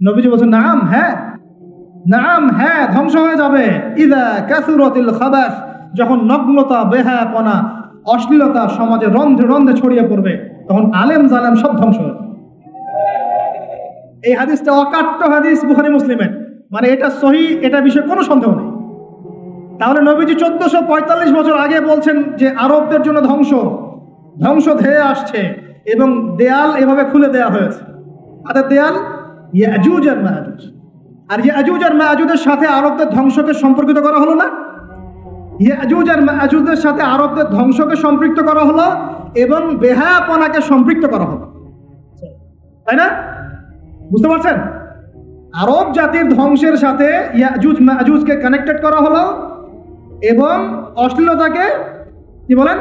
নবীজি বলছেন নাম হ্যাঁ, নাম হ্যাঁ, ধ্বংস হয়ে যাবে। ইদা কাসুরাতিল খাবাস, যখন নগ্নতা, বেহায়াপনা, অশ্লীলতা সমাজে রন্ধ্রে রন্ধ্রে ছড়িয়ে পড়বে, তখন আলেম জালেম সব ধ্বংস হবে। এই হাদিসটা অকাট্য হাদিস, বুখারী মুসলিমের, মানে এটা সহিহ, এটা বিষয়ে কোনো সন্দেহ নেই। তাহলে নবীজি 1445 বছর আগে বলছেন যে আরবদের জন্য ধ্বংস ধেয়ে আসছে, এবং দেয়াল এভাবে খুলে দেয়া হয়েছে। তাদের দেয়াল ইয়াজুজ আর মাজুজ, আর ইয়াজুজ আর মাজুজের সাথে আরবদের ধ্বংসকে সম্পর্কিত করা হলো না? ইয়াজুজ আর মাজুজের সাথে আরবদের ধ্বংসকে সম্পৃক্ত করা হলো এবং বেহায়াপনাকে সম্পৃক্ত করা হলো, তাই না? বুঝতে পারছেন? আরব জাতির ধ্বংসের সাথে ইয়াজুজ মাজুজকে কানেক্টেড করা হলো এবং অশ্লীলতাকে, কি বলেন,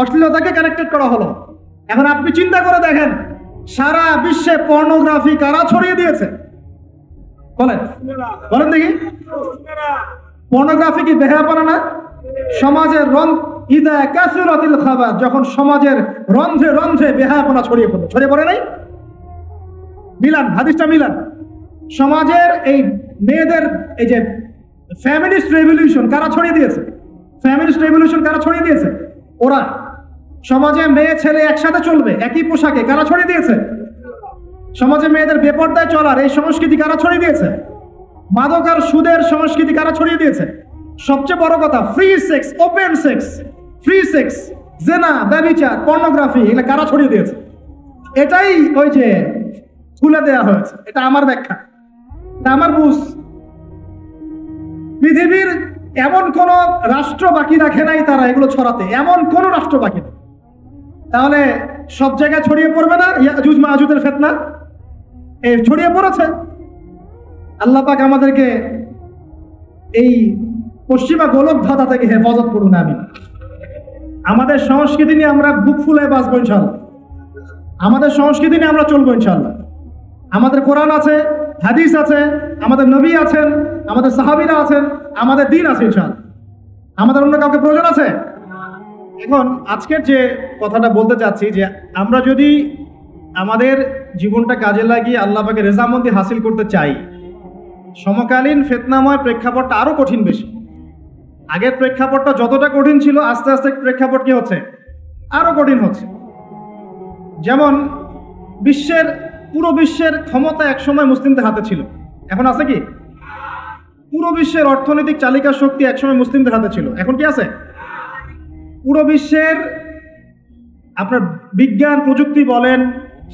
অশ্লীলতাকে কানেক্টেড করা হলো। এখন আপনি চিন্তা করে দেখেন, সারা বিশ্বে পর্নোগ্রাফি কারা ছড়িয়ে দিয়েছে? বলেন বলেন দেখি। পর্নোগ্রাফি কি বেহায়াপনা না? সমাজের ইদা কাসুরাতিল খাবাস, যখন সমাজের রন্ধ্রে রন্ধ্রে বেহায়াপনা ছড়িয়ে পড়ে নাই? মিলান, হাদিসটা মিলান। সমাজের এই মেয়েদের এই যে ফ্যামিলিস্ট রেভলিউশন কারা ছড়িয়ে দিয়েছে? ফ্যামিলিস্ট রেভলিউশন কারা ছড়িয়ে দিয়েছে? ওরা। সমাজে মেয়ে ছেলে একসাথে চলবে একই পোশাকে, কারা ছড়িয়ে দিয়েছে? সমাজে মেয়েদের বেপর্দায় চলার এই সংস্কৃতি কারা ছড়িয়ে দিয়েছে? মাদক আর সুদের সংস্কৃতি কারা ছড়িয়ে দিয়েছে? সবচেয়ে বড় কথা, free sex, open sex, free sex, জেনা, ব্যভিচার, পর্নোগ্রাফি, এগুলো কারা ছড়িয়ে দিয়েছে? এটাই ওই যে খুলে দেয়া হয়েছে। এটা আমার ব্যাখ্যা, এটা আমার বুঝ। পৃথিবীর এমন কোন রাষ্ট্র বাকি রাখে নাই তারা এগুলো ছড়াতে, এমন কোন রাষ্ট্র বাকি নেই। তাহলে সব জায়গায় ছড়িয়ে পড়বে না ইয়াজুজ মাজুজের ফিতনা? ছড়িয়ে পড়েছে। আল্লাহ পাক আমাদেরকে এই পশ্চিমা গোলক ধাঁধা থেকে হেফাজত করুন, আমিন। আমাদের সংস্কৃতি নিয়ে আমরা বুক ফুলে বাঁচবো ইনশাআল্লাহ, আমাদের সংস্কৃতি নিয়ে আমরা চলবো ইনশাআল্লাহ। আমাদের কোরআন আছে, হাদিস আছে, আমাদের নবী আছেন, আমাদের সাহাবীরা আছেন, আমাদের দ্বীন আছে ইনশাআল্লাহ। আমাদের অন্য কাউকে প্রয়োজন আছে? এখন আজকের যে কথাটা বলতে চাচ্ছি, যে আমরা যদি আমাদের জীবনটা কাজে লাগিয়ে আল্লাহ পাকের রেজামন্দি হাসিল করতে চাই, সমকালীন ফিতনাময় প্রেক্ষাপটটা আরো কঠিন বেশি। আগের প্রেক্ষাপটটা যতটা কঠিন ছিল, আস্তে আস্তে প্রেক্ষাপট কি হচ্ছে? আরো কঠিন হচ্ছে। যেমন পুরো বিশ্বের ক্ষমতা একসময় মুসলিমদের হাতে ছিল, এখন আছে কি? পুরো বিশ্বের অর্থনৈতিক চালিকা শক্তি একসময় মুসলিমদের হাতে ছিল, এখন কি আছে? পুরো বিশ্বের আপনার বিজ্ঞান প্রযুক্তি বলেন,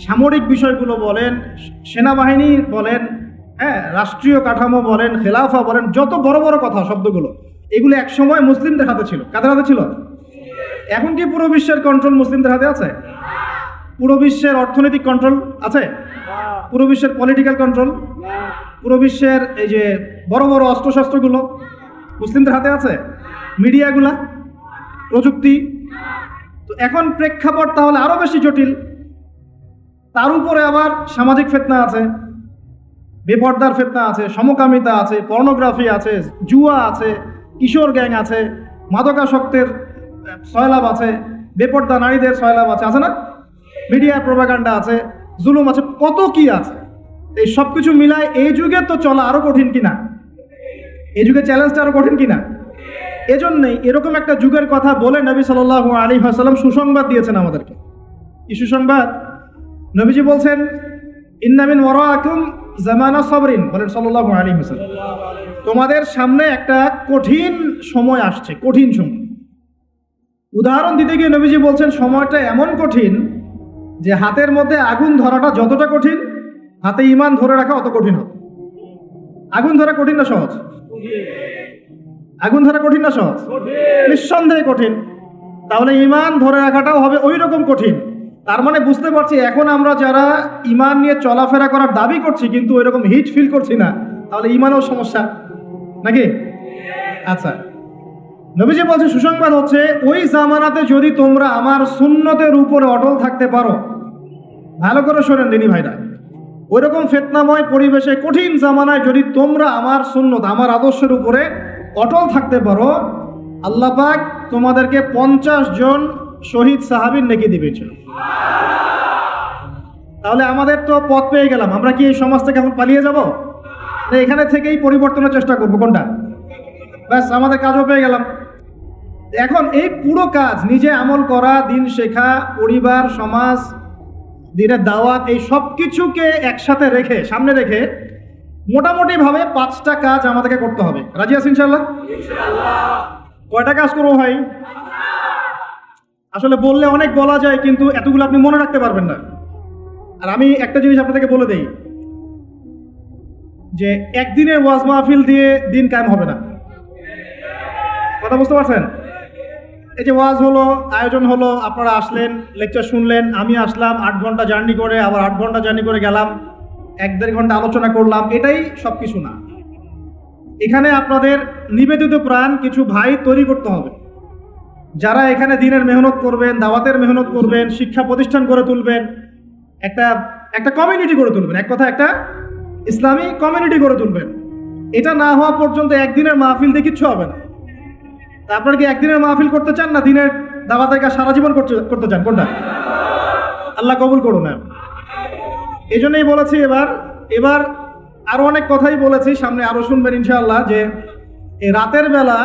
সামরিক বিষয়গুলো বলেন, সেনাবাহিনী বলেন, হ্যাঁ, রাষ্ট্রীয় কাঠামো বলেন, খেলাফা বলেন, যত বড় বড় কথা শব্দগুলো, এগুলো একসময় মুসলিমদের হাতে ছিল। কাদের হাতে ছিল? এখন কি পুরো বিশ্বের কন্ট্রোল মুসলিমদের হাতে আছে? পুরো বিশ্বের অর্থনৈতিক কন্ট্রোল আছে? পুরো বিশ্বের পলিটিক্যাল কন্ট্রোল, পুরো বিশ্বের এই যে বড় বড় অস্ত্রশস্ত্রগুলো মুসলিমদের হাতে আছে? মিডিয়াগুলা, প্রযুক্তি? তো এখন প্রেক্ষাপট তাহলে আরো বেশি জটিল। তার উপরে আবার সামাজিক ফিতনা আছে, বেপর্দার ফিতনা আছে, সমকামিতা আছে, পর্নোগ্রাফি আছে, জুয়া আছে, কিশোর গ্যাং আছে, মাদকাসক্তের সয়লাভ আছে, বেপর্দা নারীদের সয়লাভ আছে, আছে না? মিডিয়ার প্রোপাগান্ডা আছে, জুলুম আছে, কত কি আছে। এই সব কিছু মিলায় এই যুগে তো চলা আরো কঠিন কিনা? এই যুগে চ্যালেঞ্জটা আরো কঠিন কিনা? এজন্যই এরকম একটা যুগের কথা বলে নবী সাল্লাল্লাহু আলাইহি ওয়াসাল্লাম সুসংবাদ দিয়েছেন আমাদেরকে। কি সুসংবাদ? নবীজি বলছেন, ইন্না মিন ওয়ারাকুম জামানা সাবরিন, বলেন সাল্লাল্লাহু আলাইহি ওয়াসাল্লাম, তোমাদের সামনে একটা কঠিন সময় আসছে, কঠিন সময়। উদাহরণ দিতে গিয়ে নবীজি বলছেন, সময়টা এমন কঠিন যে হাতের মধ্যে আগুন ধরাটা যতটা কঠিন, হাতে ঈমান ধরে রাখা অত কঠিন হবে। আগুন ধরা কঠিন না সহজ? আগুন ধরা কঠিন না সহজ? নিঃসন্দেহে কঠিন। তাহলে ঈমান ধরে রাখাটাও হবে ওই রকম কঠিন। তার মানে বুঝতে পারছি, এখন আমরা যারা ঈমান নিয়ে চলাফেরা করার দাবি করছি কিন্তু ওই রকম হিট ফিল করছি না, তাহলে ঈমানেও সমস্যা নাকি? আচ্ছা, নবীজি বলছে সুসংবাদ হচ্ছে, ওই জামানাতে যদি তোমরা আমার সুন্নতের উপরে অটল থাকতে পারো, ভালো করে শোনেন দিনী ভাইরা, ওই রকম ফিতনাময় পরিবেশে কঠিন জামানায় যদি তোমরা আমার সুন্নত, আমার আদর্শের উপরে অটল থাকতে পারো, আল্লাহ পাক তোমাদেরকে 50 জন শহীদ সাহাবীর নেকি দিবে। তাহলে আমাদের তো পথ পেয়ে গেলাম, আমরা কি এই সমাজ থেকে এখন পালিয়ে যাব? এখানে থেকেই পরিবর্তনের চেষ্টা করবো কোনটা? ব্যাস, আমাদের কাজও পেয়ে গেলাম। এখন এই পুরো কাজ নিজে আমল করা, দিন শেখা, পরিবার, সমাজ, দিনের দাওয়াত, এই সব কিছুকে একসাথে রেখে, সামনে রেখে মোটামুটি ভাবে 5টা কাজ আমাদেরকে করতে হবে। রাজি আছেন ইনশাআল্লাহ? কয়টা কাজ করবো ভাই? আসলে বললে অনেক বলা যায়, কিন্তু এতগুলো আপনি মনে রাখতে পারবেন না। আর আমি একটা জিনিস আপনাদেরকে বলে দেই যে একদিনের ওয়াজ মাহফিল দিয়ে দিন কায়েম হবে না। কথা বুঝতে পারছেন? এই যে ওয়াজ হলো, আয়োজন হলো, আপনারা আসলেন, লেকচার শুনলেন, আমি আসলাম 8 ঘন্টা জার্নি করে, আবার 8 ঘন্টা জার্নি করে গেলাম, 1-1.5 ঘন্টা আলোচনা করলাম, এটাই সব কিছু না। এখানে আপনাদের নিবেদিত প্রাণ কিছু ভাই তৈরি করতে হবে, যারা এখানে দিনের মেহনত করবেন, দাওয়াতের মেহনত করবেন, শিক্ষা প্রতিষ্ঠান গড়ে তুলবেন, একটা কমিউনিটি গড়ে তুলবেন, এক কথা একটা ইসলামী কমিউনিটি গড়ে তুলবেন। এটা না হওয়া পর্যন্ত একদিনের মাহফিল দিয়ে কিচ্ছু হবে না। তা আপনারা কি একদিনের মাহফিল করতে চান, না দিনের দাওয়াতের কাজ সারা জীবন করতে চান? কোনটা? আল্লাহ কবুল করুন। এই জন্যই বলেছি, এবার আরো অনেক কথাই বলেছি, সামনে আরো শুনবেন ইনশাআল্লাহ, যে এই রাতের বেলা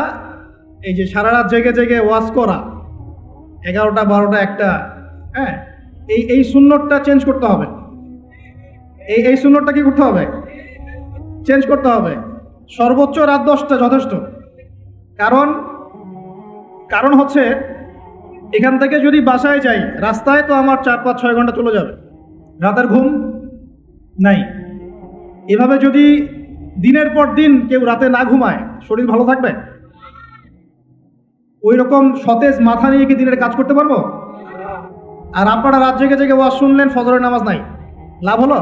এই যে সারা রাত জেগে জেগে ওয়াজ করা, 11টা 12টা 1টা, হ্যাঁ, এই সুন্নতটা চেঞ্জ করতে হবে। এই সুন্নতটা কি করতে হবে? চেঞ্জ করতে হবে। সর্বোচ্চ রাত 10টা যথেষ্ট। কারণ হচ্ছে এখান থেকে যদি বাসায় যাই, রাস্তায় তো আমার 4-5-6 ঘন্টা চলে যাবে, রাতের ঘুম নাই। এভাবে যদি দিনের পর দিন কেউ রাতে না ঘুমায়, শরীর ভালো থাকবে? ওই রকম সতেজ মাথা নিয়ে কি দিনের কাজ করতে পারবো? আর আপনারা রাত জেগে জেগে ওয়াজ শুনলেন, ফজরের নামাজ নাই, লাভ হলো?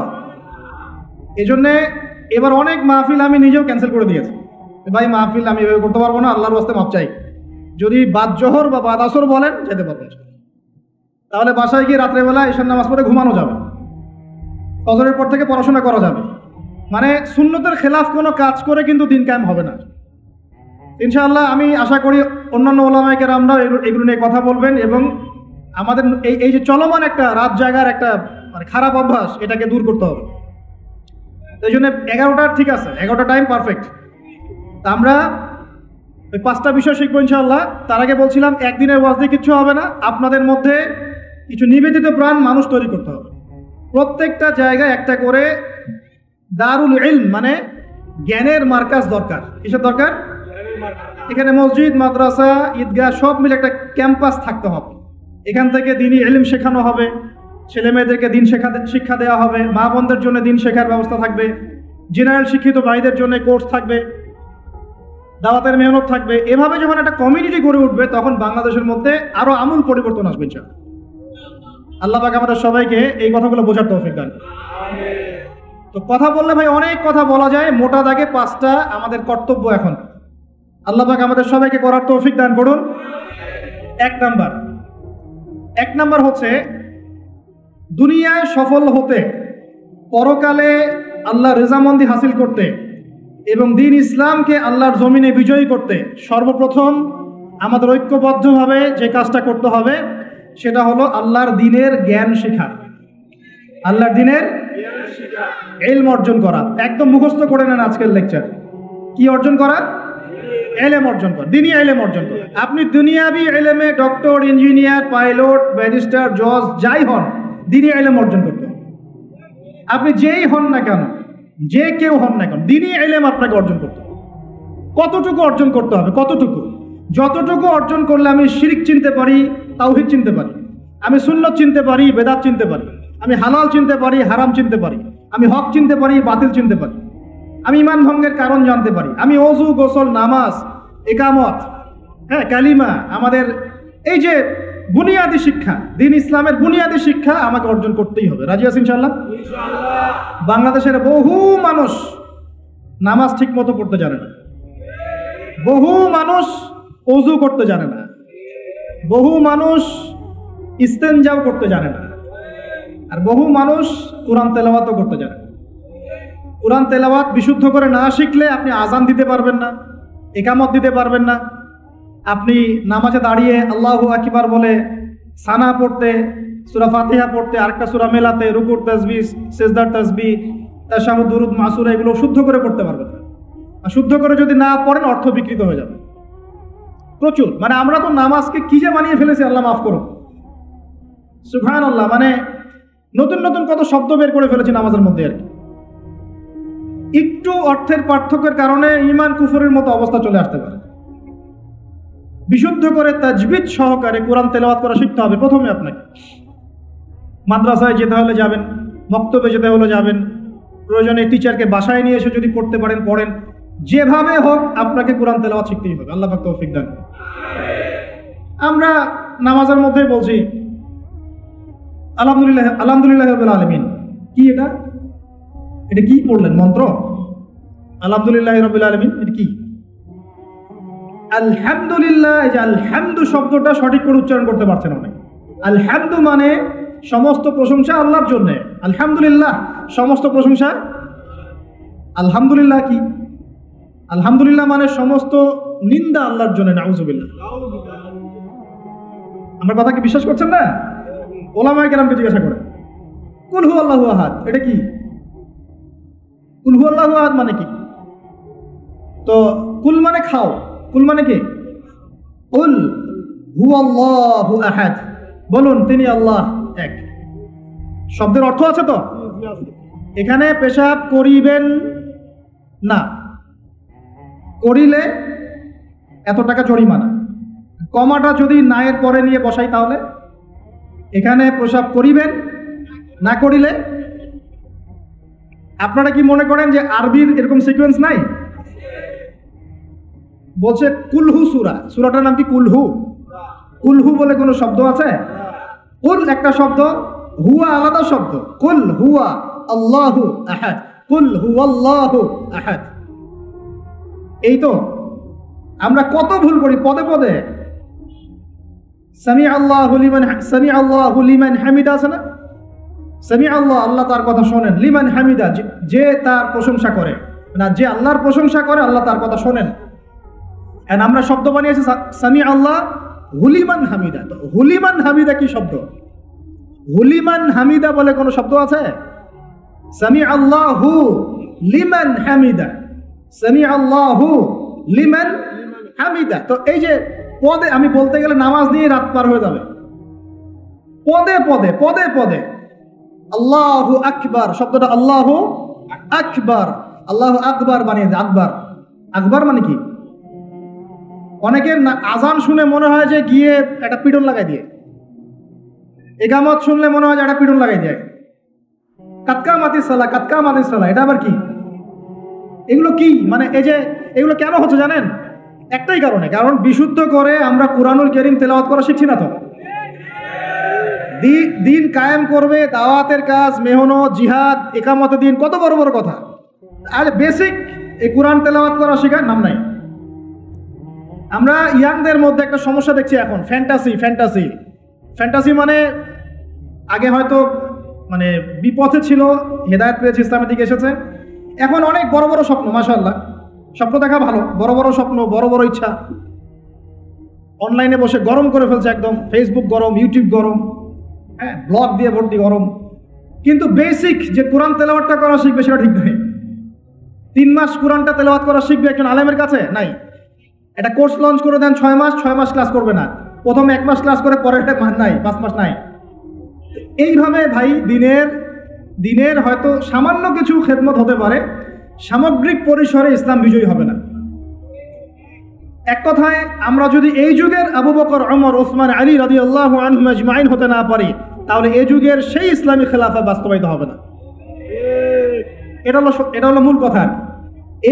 এজন্যে এবার অনেক মাহফিল আমি নিজেও ক্যান্সেল করে দিয়েছি। ভাই মাহফিল আমি এভাবে করতে পারবো না, আল্লাহর ওয়াস্তে মাপ চাই। যদি বাদ জোহর বা বাদ আসর বলেন, যেতে পারবেন। তাহলে বাসায় গিয়ে রাত্রেবেলা এশার নামাজ পড়ে ঘুমানো যাবে, ফজরের পর থেকে পড়াশোনা করা যাবে। মানে সুন্নতের খেলাফ কোনো কাজ করে কিন্তু দিন কায়েম হবে না ইনশাআল্লাহ। আমি আশা করি অন্যান্য ওলামায়ে কেরামরাও এগুলো নিয়ে কথা বলবেন, এবং আমাদের এই যে চলমান একটা রাত জাগার একটা মানে খারাপ অভ্যাস, এটাকে দূর করতে হবে। এই জন্য 11টা ঠিক আছে, 11টা টাইম পারফেক্ট। তা আমরা ওই 5টা বিষয় শিখবো ইনশাআল্লাহ। তার আগে বলছিলাম একদিনের ওয়াজ দিয়ে কিচ্ছু হবে না, আপনাদের মধ্যে কিছু নিবেদিত প্রাণ মানুষ তৈরি করতে হবে। প্রত্যেকটা জায়গায় একটা করে দারুল ইলম মানে জ্ঞানের মার্কাজ দরকার। কিসের দরকার? এখানে মসজিদ, মাদ্রাসা, ঈদগাহ সব মিলে একটা ক্যাম্পাস থাকতে হবে। এখান থেকে দিনই ইলম শেখানো হবে, ছেলে মেয়েদেরকে দিন শিক্ষা দেওয়া হবে, মা বোনদের জন্য দিন শেখার ব্যবস্থা থাকবে, জেনারেল শিক্ষিত ভাইদের জন্য কোর্স থাকবে, দাওয়াতের মেহনত থাকবে। এভাবে যখন একটা কমিউনিটি গড়ে উঠবে, তখন বাংলাদেশের মধ্যে আরো আমূল পরিবর্তন আসবে ইনশাআল্লাহ। আল্লাহ পাক আমাদের সবাইকে এই কথাগুলো বোঝার তৌফিক দান। তো কথা বললে ভাই অনেক কথা বলা যায়, মোটা দাগে 5টা আমাদের কর্তব্য এখন আল্লাহ পাক আমাদের সবাইকে করার তৌফিক দান করুন। এক নাম্বার হচ্ছে দুনিয়ায় সফল হতে, পরকালে আল্লাহর রেজামন্দি হাসিল করতে এবং দ্বীন ইসলামকে আল্লাহর জমিনে বিজয়ী করতে সর্বপ্রথম আমাদের ঐক্যবদ্ধভাবে যে কাজটা করতে হবে সেটা হলো আল্লাহর দ্বীনের জ্ঞান শেখা, আল্লাহর দ্বীনের ইলম অর্জন করা। একদম মুখস্থ করে নেন আজকের লেকচার। কি অর্জন করা? ইলম অর্জন করা, দ্বীনি ইলম অর্জন করা। আপনি দুনিয়াবি ইলমে ডক্টর, ইঞ্জিনিয়ার, পাইলট, ব্যারিস্টার, জজ যাই হন, দ্বীনি ইলম অর্জন করতে হবে। আপনি যেই হন না কেন, যে কেউ হন না কেন, দ্বীনি ইলম আপনাকে অর্জন করতে হবে। কতটুকু অর্জন করতে হবে? কতটুকু? যতটুকু অর্জন করলে আমি শিরক চিনতে পারি, তাওহীদ চিনতে পারি, আমি সুন্নাত চিনতে পারি, বেদাত চিনতে পারি, আমি হালাল চিনতে পারি, হারাম চিনতে পারি, আমি হক চিনতে পারি, বাতিল চিনতে পারি, আমি ঈমান ভঙ্গের কারণ জানতে পারি, আমি ওযু, গোসল, নামাজ, ইকামত, কালিমা, আমাদের এই যে বুনিয়াদী শিক্ষা, দ্বীন ইসলামের বুনিয়াদী শিক্ষা আমাকে অর্জন করতেই হবে। রাজি আছেন ইনশাআল্লাহ? বাংলাদেশের বহু মানুষ নামাজ ঠিক মতো পড়তে জানে না, বহু মানুষ ওযু করতে জানে না, বহু মানুষ ইস্তেনজাও করতে জানে না, আর বহু মানুষ কোরআন তেলাওয়াতও করতে জানে না। কোরআন তেলাওয়াত বিশুদ্ধ করে না শিখলে আপনি আজান দিতে পারবেন না, ইকামত দিতে পারবেন না, আপনি নামাজে দাঁড়িয়ে আল্লাহু আকবার বলে সানা পড়তে সূরা ফাতিহা পড়তে, আরেকটা সূরা মেলাতে, রুকুর তাসবিহ, সিজদার তাসবিহ, তাশাহুদ, দুরুদ, মাসুরা এগুলো শুদ্ধ করে পড়তে পারবেন না। আর শুদ্ধ করে যদি না পড়েন অর্থ বিকৃত হয়ে যাবে প্রচুর। মানে আমরা তো নামাজকে কি যে বানিয়ে ফেলেছি, আল্লাহ মাফ করুন, সুবহানাল্লাহ। মানে নতুন নতুন কত শব্দ বের করে ফেলেছি নামাজের মধ্যে আর কি। একটু অর্থের পার্থক্যের কারণে ঈমান কুফরের মতো অবস্থা চলে আসতে পারে। বিশুদ্ধ করে তাজবিদ সহকারে কোরআন তেলাওয়াত করা শিখতে হবে প্রথমে আপনাকে। মাদ্রাসায় যেতে হলে যাবেন, মক্তবে যেতে হলে যাবেন, প্রয়োজনে টিচারকে বাসায় নিয়ে এসে যদি পড়তে পারেন পড়েন, যেভাবে হোক আপনাকে কোরআন তেলাওয়াত শিখতেই হবে। আল্লাহ পাক তৌফিক দান। আমরা নামাজের মধ্যেই বলছি আলহামদুলিল্লাহ, আলহামদুলিল্লাহি রাব্বিল আলামিন। কি এটা? এটা কি পড়লেন মন্ত্র? আলহামদুলিল্লাহি রাব্বিল আলামিন এটা কি? আলহামদুলিল্লাহ। এই যে আলহামদু শব্দটা সঠিক করে উচ্চারণ করতে পারছেন অনেক। আলহামদু মানে সমস্ত প্রশংসা আল্লাহর জন্য। আলহামদুলিল্লাহ সমস্ত প্রশংসা। আলহামদুলিল্লাহ কি? আলহামদুলিল্লাহ মানে সমস্ত নিন্দা আল্লাহর জন্য। নাউযুবিল্লাহ। আমার কথা কি বিশ্বাস করছেন না? ওলামায়ে কেরামকে জিজ্ঞাসা করেন। কুল হুয়াল্লাহু আহাদ এটা কি? কুল হুয়াল্লাহু আহাদ মানে কি? তো কুল মানে খাও, কুল মানে কি? কুল হুয়াল্লাহু আহাদ, বলুন তিনি আল্লাহ এক। শব্দের অর্থ আছে তো? এখানে পেশাব করিবেন না, করিলে এত টাকা জরিমানা। কমাটা যদি না এর পরে নিয়ে বসাই তাহলে এখানে পেশাব করিবেন না, করিলে। আপনারা কি মনে করেন যে আরবির এরকম সিকোয়েন্স নাই? বলছে কুলহু সূরা, সূরাটার নাম কি? কুলহু। কুলহু বলে কোনো শব্দ আছে? কুল একটা শব্দ, হুয়া আলাদা শব্দ। কুল হুয়া আল্লাহু আহাদ, কুল হুয়াল্লাহু আহাদ। এই তো আমরা কত ভুল করি পদে পদে। সামি আল্লাহু লিমান হামিদা আছে না? সামি আল্লাহ, আল্লাহ তার কথা শোনেন। লিমান হামিদা, যে তার প্রশংসা করে, না যে আল্লাহর প্রশংসা করে আল্লাহ তার কথা শোনেন। এন্ড আমরা শব্দ বানিয়েছি সামি আল্লাহ হুলিমান হামিদা। তো হুলিমান হামিদা কি শব্দ? হুলিমান হামিদা বলে কোনো শব্দ আছে? সামি আল্লাহু লিমান হামিদা, সামি আল্লাহু লিমান হামিদা। তো এই যে পদে, আমি বলতে গেলে নামাজ নিয়ে রাত পার হয়ে যাবে। পদে পদে পদে পদে আল্লাহু আকবার শব্দটা আল্লাহু আকবার, আল্লাহু আকবার বানিয়েছে। আকবার, আকবার মানে কি? অনেকের আজান শুনে মনে হয় যে গিয়ে একটা পিটন লাগাই দিয়ে, ইকামত শুনলে মনে হয় যে একটা পিটন লাগাই দেয়। কাতকা মাতিস সালা, কাতকা মাতিস সালা, এটা আবার কি? এগুলো কি? মানে এই যে এগুলো কেন হচ্ছে জানেন? একটাই কারণে, কারণ বিশুদ্ধ করে আমরা কুরআনুল কারীম তেলাওয়াত করা শিখছি না। তো দিন কায়েম করবে, দাওয়াতের কাজ, মেহনত, জিহাদ, ইকামতের দিন, কত বড় বড় কথা। আর বেসিক এই কুরআন তেলাওয়াত করা শেখার নাম নাই। আমরা ইয়াংদের মধ্যে একটা সমস্যা দেখছি এখন, ফ্যান্টাসি। ফ্যান্টাসি ফ্যান্টাসি মানে আগে হয়তো মানে বিপথে ছিল, হেদায়েত পেয়েছে, ইসলামের দিকে এসেছে। এখন অনেক বড় বড় স্বপ্ন, মাশাআল্লাহ, স্বপ্ন দেখা ভালো, বড় বড় স্বপ্ন, বড় বড় ইচ্ছা। অনলাইনে বসে গরম করে ফেলছে একদম, ফেসবুক গরম, ইউটিউব গরম, হ্যাঁ, ব্লগ দিয়ে ভর্তি গরম। কিন্তু বেসিক যে কোরআন তেলাওয়াতটা করা শিখবে সেটা ঠিক নেই। 3 মাস কোরআনটা তেলাওয়াত করা শিখবে একজন আলেমের কাছে নাই। একটা কোর্স লঞ্চ করে দেন 6 মাস, 6 মাস ক্লাস করবে না, প্রথমে 1 মাস ক্লাস করে পরের নাই, 5 মাস নাই। এইভাবে ভাই দিনের হয়তো সামান্য কিছু খেদমত হতে পারে, সামগ্রিক পরিসরে ইসলাম বিজয়ী হবে না। এক কথায় আমরা যদি এই যুগের আবু বকর, ওমর, ওসমান, আলী রাদিয়াল্লাহু আনহুম আজমাইন হতে না পারি, তাহলে এই যুগের সেই ইসলামী খেলাফা বাস্তবায়িত হবে না। এটা হলো মূল কথা।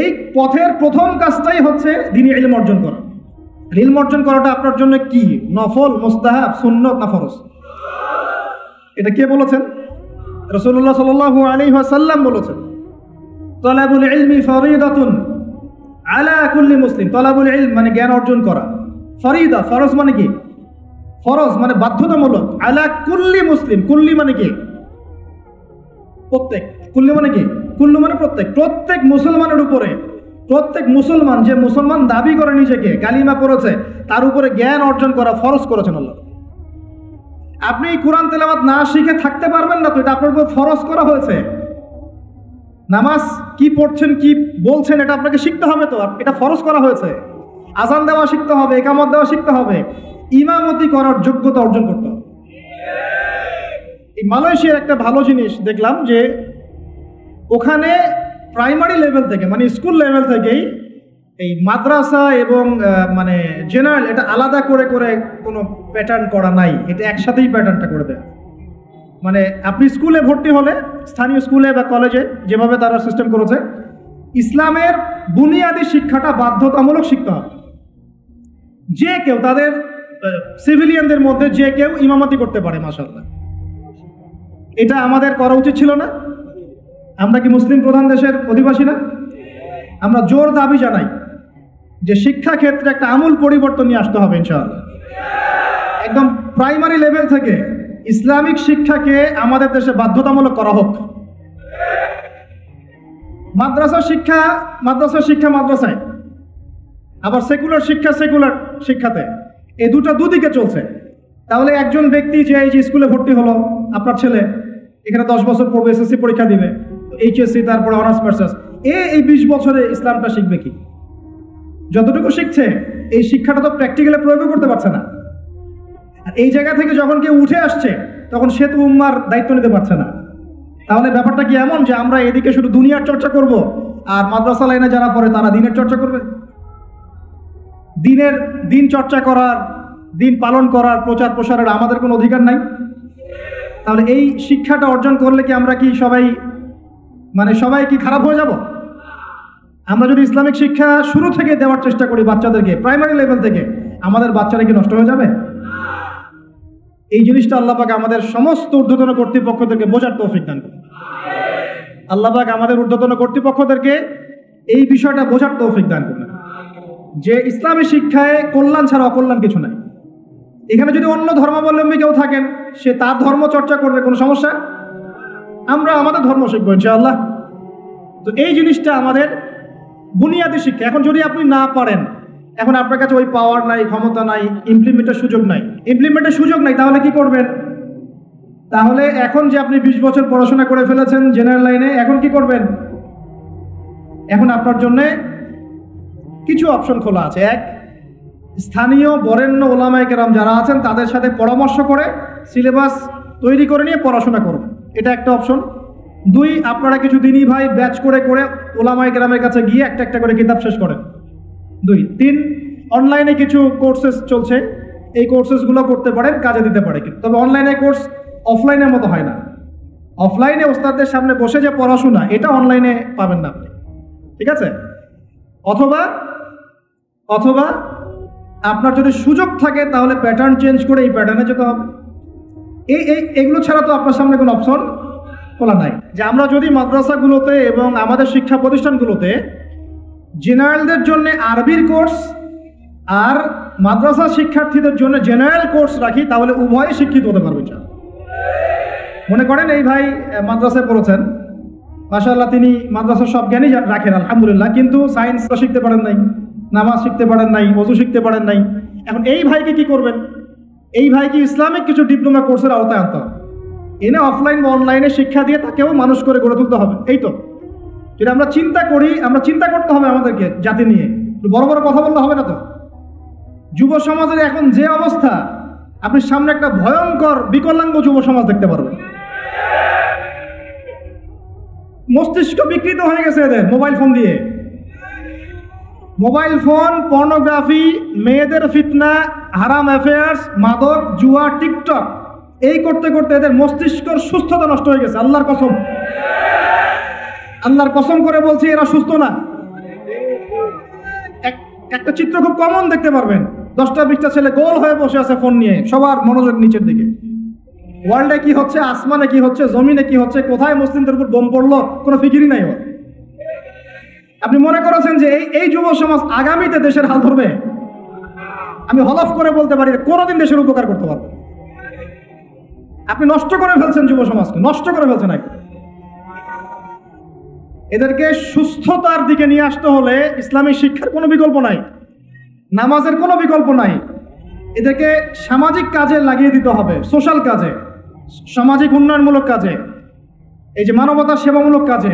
এই পথের প্রথম কাজটাই হচ্ছে দ্বীনি ইলম অর্জন করা। ইলম অর্জন করাটা আপনার জন্য কি? নফল, মুস্তাহাব, সুন্নত না ফরজ? এটা কে বলেছেন? রাসূলুল্লাহ সাল্লাল্লাহু আলাইহি ওয়াসাল্লাম বলেছেন, তালাবুল ইলমি ফরিদাতুন আলা কুল্লি মুসলিম। তালাবুল ইলম মানে জ্ঞান অর্জন করা, ফরিদা ফরজ মানে কি? ফরজ মানে বাধ্যতামূলক। আলা কুল্লি মুসলিম, কুল্লি মানে কি? প্রত্যেক। কুল্লি মানে কি? কুল্লু মানে প্রত্যেক। প্রত্যেক মুসলমানের উপরে, প্রত্যেক মুসলমান যে মুসলমান দাবি করে নিজেকে, কালিমা পড়েছে, তার উপরে জ্ঞান অর্জন করা ফরজ করেছেন আল্লাহ। আপনি কোরআন তেলাওয়াত না শিখে থাকতে পারবেন না, তো এটা আপনার উপর ফরজ করা হয়েছে। নামাজ কি পড়ছেন কি বলছেন এটা আপনাকে শিখতে হবে, তো এটা ফরজ করা হয়েছে। আজান দেওয়া শিখতে হবে, একামত দেওয়া শিখতে হবে, ইমামতি করার যোগ্যতা অর্জন করতে হবে। এই মালয়েশিয়ার একটা ভালো জিনিস দেখলাম যে ওখানে প্রাইমারি লেভেল থেকে মানে স্কুল লেভেল থেকেই এই মাদ্রাসা এবং মানে জেনারেল এটা আলাদা করে করে কোনো প্যাটার্ন করা নাই, এটা একসাথেই প্যাটার্নটা করে দেয়। মানে আপনি স্কুলে ভর্তি হলে স্থানীয় স্কুলে বা কলেজে যেভাবে তারা সিস্টেম করেছে, ইসলামের বুনিয়াদী শিক্ষাটা বাধ্যতামূলক শিখতে হবে। যে কেউ তাদের সিভিলিয়ানদের মধ্যে যে কেউ ইমামতি করতে পারে, মাশাআল্লাহ। এটা আমাদের করা উচিত ছিল না? আমরা কি মুসলিম প্রধান দেশের অধিবাসী না? আমরা জোর দাবি জানাই যে শিক্ষা ক্ষেত্রে একটা আমূল পরিবর্তন নিয়ে আসতে হবে ইনশাআল্লাহ। একদম প্রাইমারি লেভেল থেকে ইসলামিক শিক্ষাকে আমাদের দেশে বাধ্যতামূলক করা হোক। মাদ্রাসা শিক্ষা মাদ্রাসায়, আবার সেকুলার শিক্ষাতে, এই দুদিকে চলছে। তাহলে একজন ব্যক্তি যে এই যে স্কুলে ভর্তি হলো, আপনার ছেলে এখানে 10 বছর পড়বে, এসএসসি পরীক্ষা দিবে, এইচএসসি, তারপরে অনার্স মাস্টার্স, এই 20 বছরে ইসলামটা শিখবে কি? যতটুকু শিখছে এই শিক্ষাটা তো প্র্যাকটিক্যালি প্রয়োগ করতে পারছে না। আর এই জায়গা থেকে যখন কেউ উঠে আসছে তখন সে তো উম্মার দায়িত্ব নিতে পারছে না। তাহলে ব্যাপারটা কি এমন যে আমরা এদিকে শুধু দুনিয়ার চর্চা করব আর মাদ্রাসা লাইনে যারা পড়ে তারা দিনের চর্চা করবে? দিন চর্চা করার, দিন পালন করার, প্রচার প্রসারের আমাদের কোনো অধিকার নাই? তাহলে এই শিক্ষাটা অর্জন করলে কি আমরা কি সবাই কি খারাপ হয়ে যাব? আমরা যদি ইসলামিক শিক্ষা শুরু থেকে দেওয়ার চেষ্টা করি বাচ্চাদেরকে, প্রাইমারি লেভেল থেকে, আমাদের বাচ্চারা কি নষ্ট হয়ে যাবে? এই জিনিসটা আল্লাহ পাক আমাদের সমস্ত ঊর্ধ্বতন কর্তৃপক্ষদেরকে বোঝার তৌফিক দান করুন। আল্লাহ পাক আমাদের ঊর্ধ্বতন কর্তৃপক্ষদেরকে এই বিষয়টা বোঝার তৌফিক দান করুন যে ইসলামী শিক্ষায় কল্যাণ ছাড়া অকল্যাণ কিছু নাই। এখানে যদি অন্য ধর্মাবলম্বী কেউ থাকেন, সে তার ধর্ম চর্চা করবে, কোনো সমস্যা? আমরা আমাদের ধর্ম শিখবো ইনশাআল্লাহ। তো এই জিনিসটা আমাদের বুনিয়াদী শিক্ষা। এখন যদি আপনি না পারেন, এখন আপনার কাছে ওই পাওয়ার নাই, ক্ষমতা নাই, ইমপ্লিমেন্টের সুযোগ নাই, তাহলে কি করবেন? তাহলে এখন যে আপনি 20 বছর পড়াশোনা করে ফেলেছেন জেনারেল লাইনে, এখন কি করবেন? এখন আপনার জন্য কিছু অপশন খোলা আছে। এক, স্থানীয় বরেণ্য ওলামায়ে কেরাম যারা আছেন তাদের সাথে পরামর্শ করে সিলেবাস তৈরি করে নিয়ে পড়াশোনা করুন, এটা একটা অপশন। 2, আপনারা কিছু দিনই ভাই ব্যাচ করে করে ওলামায়ে কেরামের কাছে গিয়ে একটা একটা করে কিতাব শেষ করেন। 2, 3, অনলাইনে কিছু কোর্সেস চলছে, এই কোর্সেসগুলো করতে পারেন, কাজে দিতে পারে। তবে অনলাইনে কোর্স অফলাইনের মতো হয় না। অফলাইনে ওস্তাদদের সামনে বসে যে পড়াশোনা, এটা অনলাইনে পাবেন না আপনি, ঠিক আছে? অথবা আপনার যদি সুযোগ থাকে তাহলে প্যাটার্ন চেঞ্জ করে এই প্যাটার্নে যেতে হবে। এগুলো ছাড়া তো আপনার সামনে কোনো অপশন খোলা নাই। যে আমরা যদি মাদ্রাসাগুলোতে এবং আমাদের শিক্ষা প্রতিষ্ঠানগুলোতে জেনারেলদের জন্য আরবির কোর্স আর মাদ্রাসা শিক্ষার্থীদের জন্য জেনারেল কোর্স রাখি, তাহলে উভয়ে শিক্ষিত হতে পারবে। মনে করেন এই ভাই মাদ্রাসায় পড়েছেন, মাশাআল্লাহ, তিনি মাদ্রাসার সব জ্ঞানই রাখেন আলহামদুলিল্লাহ, কিন্তু সায়েন্স শিখতে পারেন নাই, নামাজ শিখতে পারেন নাই, ওযু শিখতে পারেন নাই। এখন এই ভাইকে কি করবেন? এই ভাইকে ইসলামিক কিছু ডিপ্লোমা কোর্সের আওতায় আনতে হবে, এনে অফলাইন বা অনলাইনে শিক্ষা দিয়ে তাকেও মানুষ করে গড়ে তুলতে হবে। এই তো যদি আমরা চিন্তা করি, আমরা চিন্তা করতে হবে আমাদেরকে জাতি নিয়ে, বড় বড় কথা বললে হবে না তো। যুব সমাজের এখন যে অবস্থা, আপনি সামনে একটা ভয়ঙ্কর বিকলাঙ্গ যুব সমাজ দেখতে পারবেন। মস্তিষ্ক বিকৃত হয়ে গেছে এদের মোবাইল ফোন দিয়ে। মোবাইল ফোন, পর্নোগ্রাফি, মেয়েদের ফিতনা, হারাম অ্যাফেয়ার্স, মাদক, জুয়া, টিকটক, এই করতে করতে এদের মস্তিষ্কর সুস্থতা নষ্ট হয়ে গেছে। আল্লাহর কসম করে বলছি, এরা সুস্থ না। একটা চিত্র খুব কমন দেখতে পারবেন, 10টা-20টা ছেলে গোল হয়ে বসে আছে ফোন নিয়ে, সবার মনোযোগ নিচের দিকে। ওয়ার্ল্ডে কি হচ্ছে, আসমানে কি হচ্ছে, জমিনে কি হচ্ছে, কোথায় মুসলিমদের উপর বোম পড়লো, কোনো ফিকিরই নাই ওর। আপনি মনে করেছেন যে এই যুব সমাজ আগামীতে দেশের হাল ধরবে? আমি হলফ করে বলতে পারি কোনোদিন দেশের উপকার করতে পারবে। আপনি নষ্ট করে ফেলছেন যুব সমাজকে, নষ্ট করে ফেলছেন। এদেরকে সুস্থতার দিকে নিয়ে আসতে হলে ইসলামী শিক্ষার কোনো বিকল্প নাই, নামাজের কোনো বিকল্প নাই, এদেরকে সামাজিক কাজে লাগিয়ে দিতে হবে, সোশ্যাল কাজে, সামাজিক উন্নয়নমূলক কাজে, এই যে মানবতার সেবামূলক কাজে,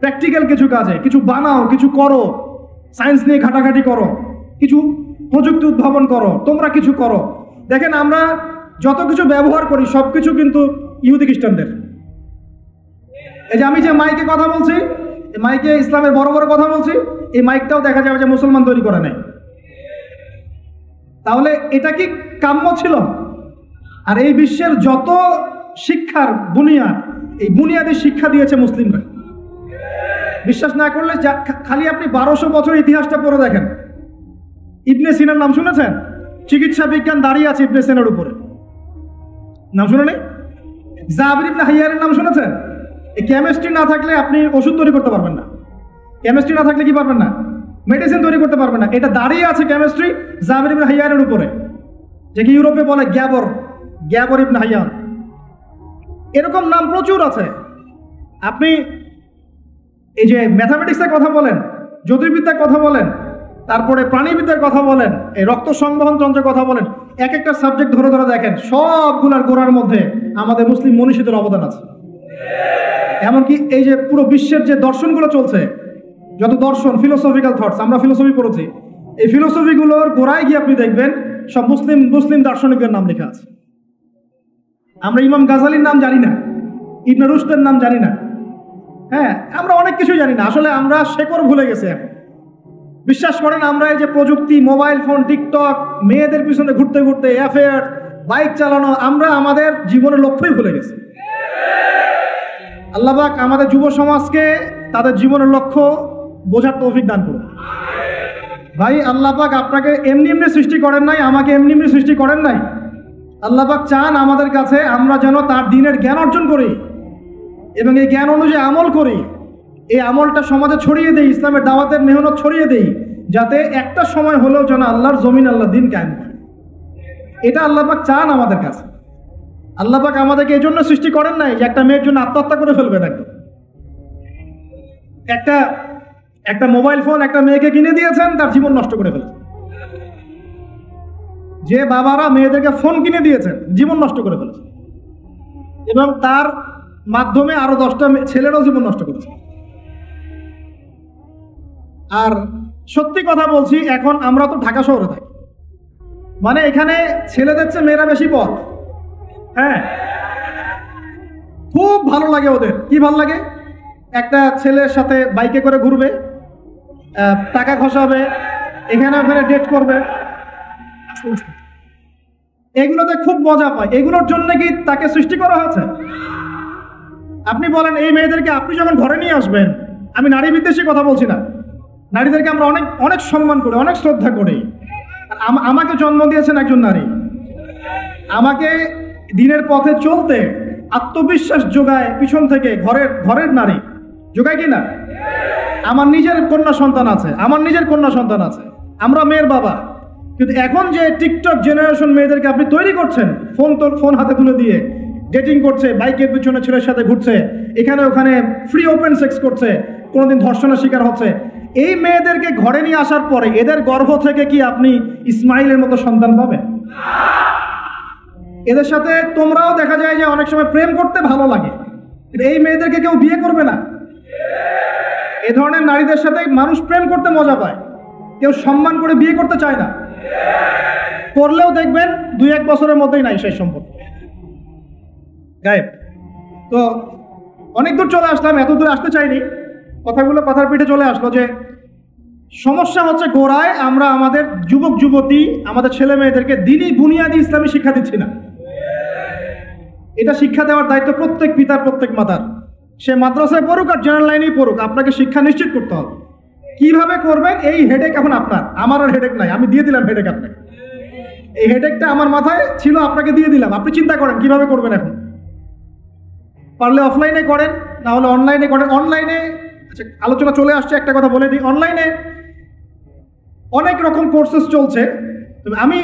প্র্যাকটিক্যাল কিছু কাজে, কিছু বানাও, কিছু করো, সায়েন্স নিয়ে ঘাটাঘাটি করো, কিছু প্রযুক্তি উদ্ভাবন করো, তোমরা কিছু করো। দেখেন আমরা যত কিছু ব্যবহার করি সব কিছু কিন্তু ইহুদি খ্রিস্টানদের। এই যে আমি যে মাইকে কথা বলছি, এই মাইকে ইসলামের বড় বড় কথা বলছি, এই মাইকটাও দেখা যাবে যে মুসলমান তৈরি করে নাই। তাহলে এটা কি কাম্য ছিল? আর এই বিশ্বের যত শিক্ষার বুনিয়াদ, এই বুনিয়াদী শিক্ষা দিয়েছে মুসলিমরা। বিশ্বাস না করলে খালি আপনি 1200 বছর ইতিহাসটা পড়ে দেখেন। ইবনে সিনার নাম শুনেছেন? চিকিৎসা বিজ্ঞান দাঁড়িয়ে আছে ইবনে সিনার উপরে, নাম শুনে নেই? জাবির ইবনে হাইয়ানের নাম শুনেছেন? এই কেমিস্ট্রি না থাকলে আপনি ওষুধ তৈরি করতে পারবেন না। কেমিস্ট্রি না থাকলে কি পারবেন না? মেডিসিন তৈরি করতে পারবেন না। এটা দাঁড়িয়ে আছে কেমিস্ট্রি জাবির ইবনে হাইয়ানের উপরে, যে কি ইউরোপে বলে গ্যাবর ইবনে হাইয়ান। এরকম নাম প্রচুর আছে। আপনি এই যে ম্যাথামেটিক্সের কথা বলেন, জ্যোতির্বিদ্যার কথা বলেন, তারপরে প্রাণীবিদ্যার কথা বলেন, এই রক্ত সংবহন যন্ত্রের কথা বলেন, এক একটা সাবজেক্ট ধরে ধরে দেখেন, সবগুলার গোড়ার মধ্যে আমাদের মুসলিম মনীষীদের অবদান আছে। এমনকি এই যে পুরো বিশ্বের যে দর্শনগুলো চলছে, যত দর্শন, ফিলোসফিক্যাল থটস, আমরা ফিলোসফি পড়েছি, এই ফিলোসফিগুলোর গোড়ায় গিয়ে আপনি দেখবেন সব মুসলিম দার্শনিকদের নাম লেখা আছে। আমরা ইমাম গাজালির নাম জানি না, ইবনে রুশদের নাম জানি না, হ্যাঁ, আমরা অনেক কিছু জানি না। আসলে আমরা শেকড় ভুলে গেছি এখন। বিশ্বাস করেন, আমরা এই যে প্রযুক্তি, মোবাইল ফোন, টিকটক, মেয়েদের পিছনে ঘুরতে ঘুরতে, অ্যাফেয়ার, বাইক চালানো, আমরা আমাদের জীবনের লক্ষ্যই ভুলে গেছি। আল্লাহ পাক আমাদের যুব সমাজকে তাদের জীবনের লক্ষ্য বোঝার তৌফিক দান করুন। ভাই, আল্লাহ পাক আপনাকে এমনি এমনি সৃষ্টি করেন নাই, আমাকে এমনি এমনি সৃষ্টি করেন নাই। আল্লাহ পাক চান আমাদের কাছে আমরা যেন তার দ্বীনের জ্ঞান অর্জন করি এবং এই জ্ঞান অনুযায়ী আমল করি। এই আমলটা সমাজে ছড়িয়ে দেই, ইসলামের দাওয়াতের মেহনত ছড়িয়ে দেই, যাতে একটা সময় হলেও যেন আল্লাহর জমিন, আল্লাহর দ্বীন কায়েম হয়। এটা আল্লাহ পাক চান আমাদের কাছে। আল্লাহ পাক আমাদেরকে এই জন্য সৃষ্টি করেন নাই যে একটা মেয়ের জন্য আত্মহত্যা করে ফেলবেন। একটা মোবাইল ফোন একটা মেয়েকে কিনে দিয়েছেন, তার জীবন নষ্ট করে ফেলেছেন। যে বাবারা মেয়েদেরকে ফোন কিনে দিয়েছেন, জীবন নষ্ট করে ফেলেছেন এবং তার মাধ্যমে আরো 10টা ছেলেরও জীবন নষ্ট করেছে। আর সত্যি কথা বলছি, এখন আমরা তো ঢাকা শহরে থাকি, মানে এখানে ছেলেদের চেয়ে মেয়েরা বেশি পথ। হ্যাঁ, খুব ভালো লাগে ওদের। কি ভালো লাগে? একটা ছেলের সাথে বাইকে করে ঘুরবে, টাকা খসাবে, এখানে ওখানে ডেট করবে, এগুলোতে খুব মজা পায়। এগুলোর জন্য কি তাকে সৃষ্টি করা হয়েছে? আপনি বলেন, এই মেয়েদেরকে আপনি যখন ঘরে নিয়ে আসবেন, আমি নারী বিদ্বেষী কথা বলছি না, নারীদেরকে আমরা অনেক অনেক সম্মান করি, অনেক শ্রদ্ধা করি। আমাকে জন্ম দিয়েছেন একজন নারী, আমাকে দিনের পথে চলতে আত্মবিশ্বাস যোগায় পিছন থেকে ঘরের নারী যোগায় কিনা? আমার নিজের কন্যা সন্তান আছে, আমরা মেয়ের বাবা। কিন্তু এখন যে টিকটক জেনারেশন মেয়েদেরকে আপনি তৈরি করছেন, ফোন হাতে তুলে দিয়ে ডেটিং করছে, বাইকের পিছনে ছেলের সাথে ঘুরছে, এখানে ওখানে ফ্রি ওপেন সেক্স করছে, কোনোদিন ধর্ষণের শিকার হচ্ছে, এই মেয়েদেরকে ঘরে নিয়ে আসার পরে এদের গর্ভ থেকে কি আপনি ইসমাইলের মতো সন্তান পাবেন? এদের সাথে তোমরাও দেখা যায় যে অনেক সময় প্রেম করতে ভালো লাগে, এই মেয়েদেরকে কেউ বিয়ে করবে না। এ ধরনের নারীদের সাথে মানুষ প্রেম করতে মজা পায়, কেউ সম্মান করে বিয়ে করতে চায় না। করলেও দেখবেন 2-1 বছরের মধ্যেই নাই সেই সম্পর্ক, গায়েব। তো অনেক দূর চলে আসলাম, এত দূর আসতে চাইনি, কথার পিঠে চলে আসলো যে সমস্যা হচ্ছে গোড়ায় আমরা আমাদের যুবক যুবতী, আমাদের ছেলে মেয়েদেরকে দিনই বুনিয়াদি ইসলামী শিক্ষা দিচ্ছি না। এটা শিক্ষা দেওয়ার দায়িত্ব প্রত্যেক পিতার, প্রত্যেক মাতার। সে মাদ্রাসায় পড়ুক আর জেনারেল লাইনেই পড়ুক, আপনাকে শিক্ষা নিশ্চিত করতে হবে। কিভাবে করবেন এই হেডেক এখন আপনার, আমার আর হেডেক নাই, আমি দিয়ে দিলাম হেডেক আপনাকে। এই হেডেকটা আমার মাথায় ছিল, আপনাকে দিয়ে দিলাম, আপনি চিন্তা করেন কিভাবে করবেন। এখন পারলে অফলাইনে করেন, না হলে অনলাইনে করেন। অনলাইনে আলোচনা চলে আসছে, একটা কথা বলে দিই, অনলাইনে অনেক রকম কোর্সেস চলছে। তবে আমি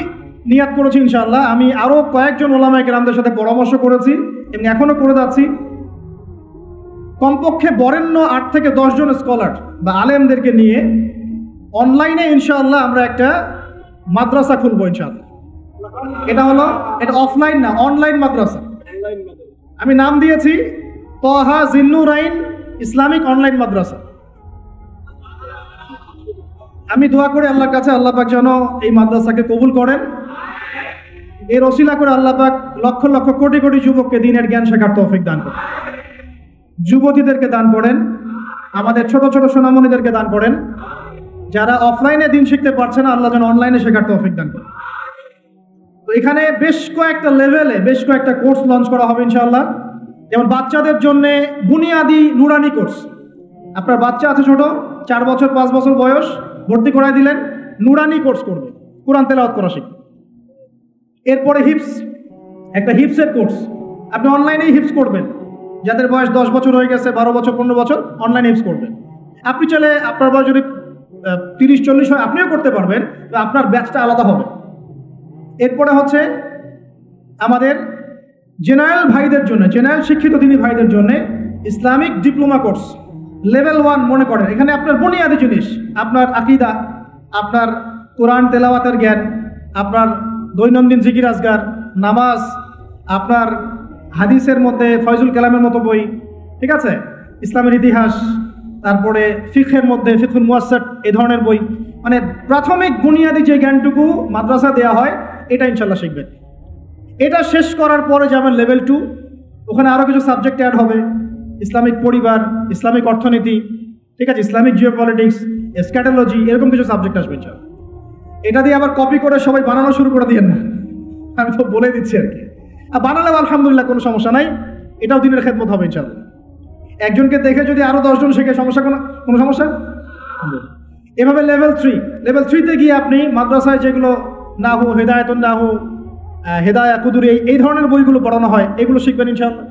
নিয়াত করেছি ইনশাআল্লাহ, আমি আরো কয়েকজন ওলামায়ে কেরামদের সাথে পরামর্শ করেছি এবং এখনো করে যাচ্ছি, কমপক্ষে বরেণ্য 8 থেকে 10 জন স্কলার বা আলেমদেরকে নিয়ে অনলাইনে ইনশাআল্লাহ আমরা একটা মাদ্রাসা খুলবো ইনশাআল্লাহ। এটা অফলাইন না, অনলাইন মাদ্রাসা। আমি নাম দিয়েছি তহা জিন্নুরাইন ইসলামিক অনলাইন মাদ্রাসা। আমি দোয়া করি আল্লাহর কাছে, আল্লাহ পাক যেন এই মাদ্রাসাকে কবুল করেন। এর ওসিলা করে আল্লাহ পাক লক্ষ লক্ষ কোটি কোটি যুবককে দ্বীনের জ্ঞান শেখার তৌফিক দান করেন, যুবতীদেরকে দান করেন, আমাদের ছোট ছোট সোনামণিদেরকে দান করেন। যারা অফলাইনে দিন শিখতে পারছে না, আল্লাহ যেন অনলাইনে শেখার তৌফিক দান করেন। তো এখানে বেশ কয়েকটা লেভেলে বেশ কয়েকটা কোর্স লঞ্চ করা হবে ইনশাআল্লাহ। যেমন বাচ্চাদের জন্য বুনিয়াদি নুরানি কোর্স। আপনার বাচ্চা আছে ছোট, 4 বছর 5 বছর বয়স, ভর্তি করাই দিলেন, নুরানি কোর্স করবে, কোরআন তেলাওয়াত করা শিখবে। এরপরে হিপস, একটা হিপসের কোর্স, আপনি অনলাইনেই হিপস করবেন। যাদের বয়স 10 বছর হয়ে গেছে, 12 বছর 15 বছর, অনলাইন হিপস করবেন। আপনি চাইলে আপনার বয়স যদি 30-40 হয় আপনিও করতে পারবেন, তো আপনার ব্যাচটা আলাদা হবে। এরপরে হচ্ছে আমাদের জেনারেল ভাইদের জন্য, জেনারেল শিক্ষিত দিনী ভাইদের জন্য ইসলামিক ডিপ্লোমা কোর্স লেভেল 1। মনে করেন এখানে আপনার বুনিয়াদি জিনিস, আপনার আকীদা, আপনার কোরআন তেলাওয়াতের জ্ঞান, আপনার দৈনন্দিন জিকির আজগার, নামাজ, আপনার হাদিসের মধ্যে ফয়জুল কালামের মতো বই, ঠিক আছে, ইসলামের ইতিহাস, তারপরে ফিকহের মধ্যে ফিকহুল মুয়াসসার, এই ধরনের বই, মানে প্রাথমিক বুনিয়াদি যে জ্ঞানটুকু মাদ্রাসা দেওয়া হয় এটা ইনশাল্লাহ শিখবেন। এটা শেষ করার পরে যাবেন লেভেল 2। ওখানে আরও কিছু সাবজেক্ট অ্যাড হবে, ইসলামিক পরিবার, ইসলামিক অর্থনীতি, ঠিক আছে, ইসলামিক জিওপলিটিক্স, এসক্যাটোলজি, এরকম কিছু সাবজেক্ট আসবে ইনশাল্লাহ। এটা দিয়ে আবার কপি করে সবাই বানানো শুরু করে দিয়েন না, আমি তো বলে দিচ্ছি আর কি। আর বানালেও আলহামদুলিল্লাহ কোনো সমস্যা নাই, এটাও দিনের খেদমত হবে ইনশাল্লাহ। একজনকে দেখে যদি আরও 10 জন শেখে সমস্যা, কোনো সমস্যা। এভাবে লেভেল 3তে গিয়ে আপনি মাদ্রাসায় যেগুলো নাহু, হেদায়েতুন নাহু, হেদায়া কুদুরি, এই ধরনের বইগুলো পড়ানো হয়, এগুলো শিখবেন ইনশাআল্লাহ।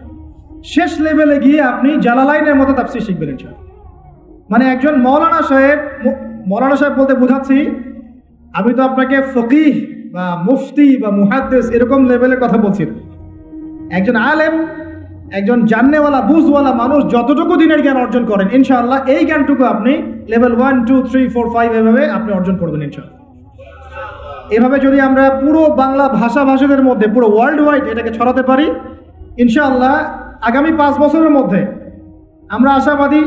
শেষ লেভেলে গিয়ে আপনি জালালাইনের মতো তাফসীর শিখবেন ইনশাআল্লাহ। মানে একজন মৌলানা সাহেব বলতে বোঝাচ্ছি, আমি তো আপনাকে ফকিহ বা মুফতি বা মুহাদ্দিস এরকম লেভেলের কথা বলছি না। একজন আলেম, একজন জাননেওয়ালা বুঝওয়ালা মানুষ যতটুকু দিনের জ্ঞান অর্জন করেন ইনশাআল্লাহ, এই জ্ঞানটুকু আপনি লেভেল 1, 2, 3, 4, 5 এভাবে আপনি অর্জন করবেন ইনশাআল্লাহ। এভাবে যদি আমরা পুরো বাংলা ভাষাভাষীদের মধ্যে পুরো ওয়ার্ল্ড ওয়াইড এটাকে ছড়াতে পারি ইনশাআল্লাহ, আগামী 5 বছরের মধ্যে আমরা আশাবাদী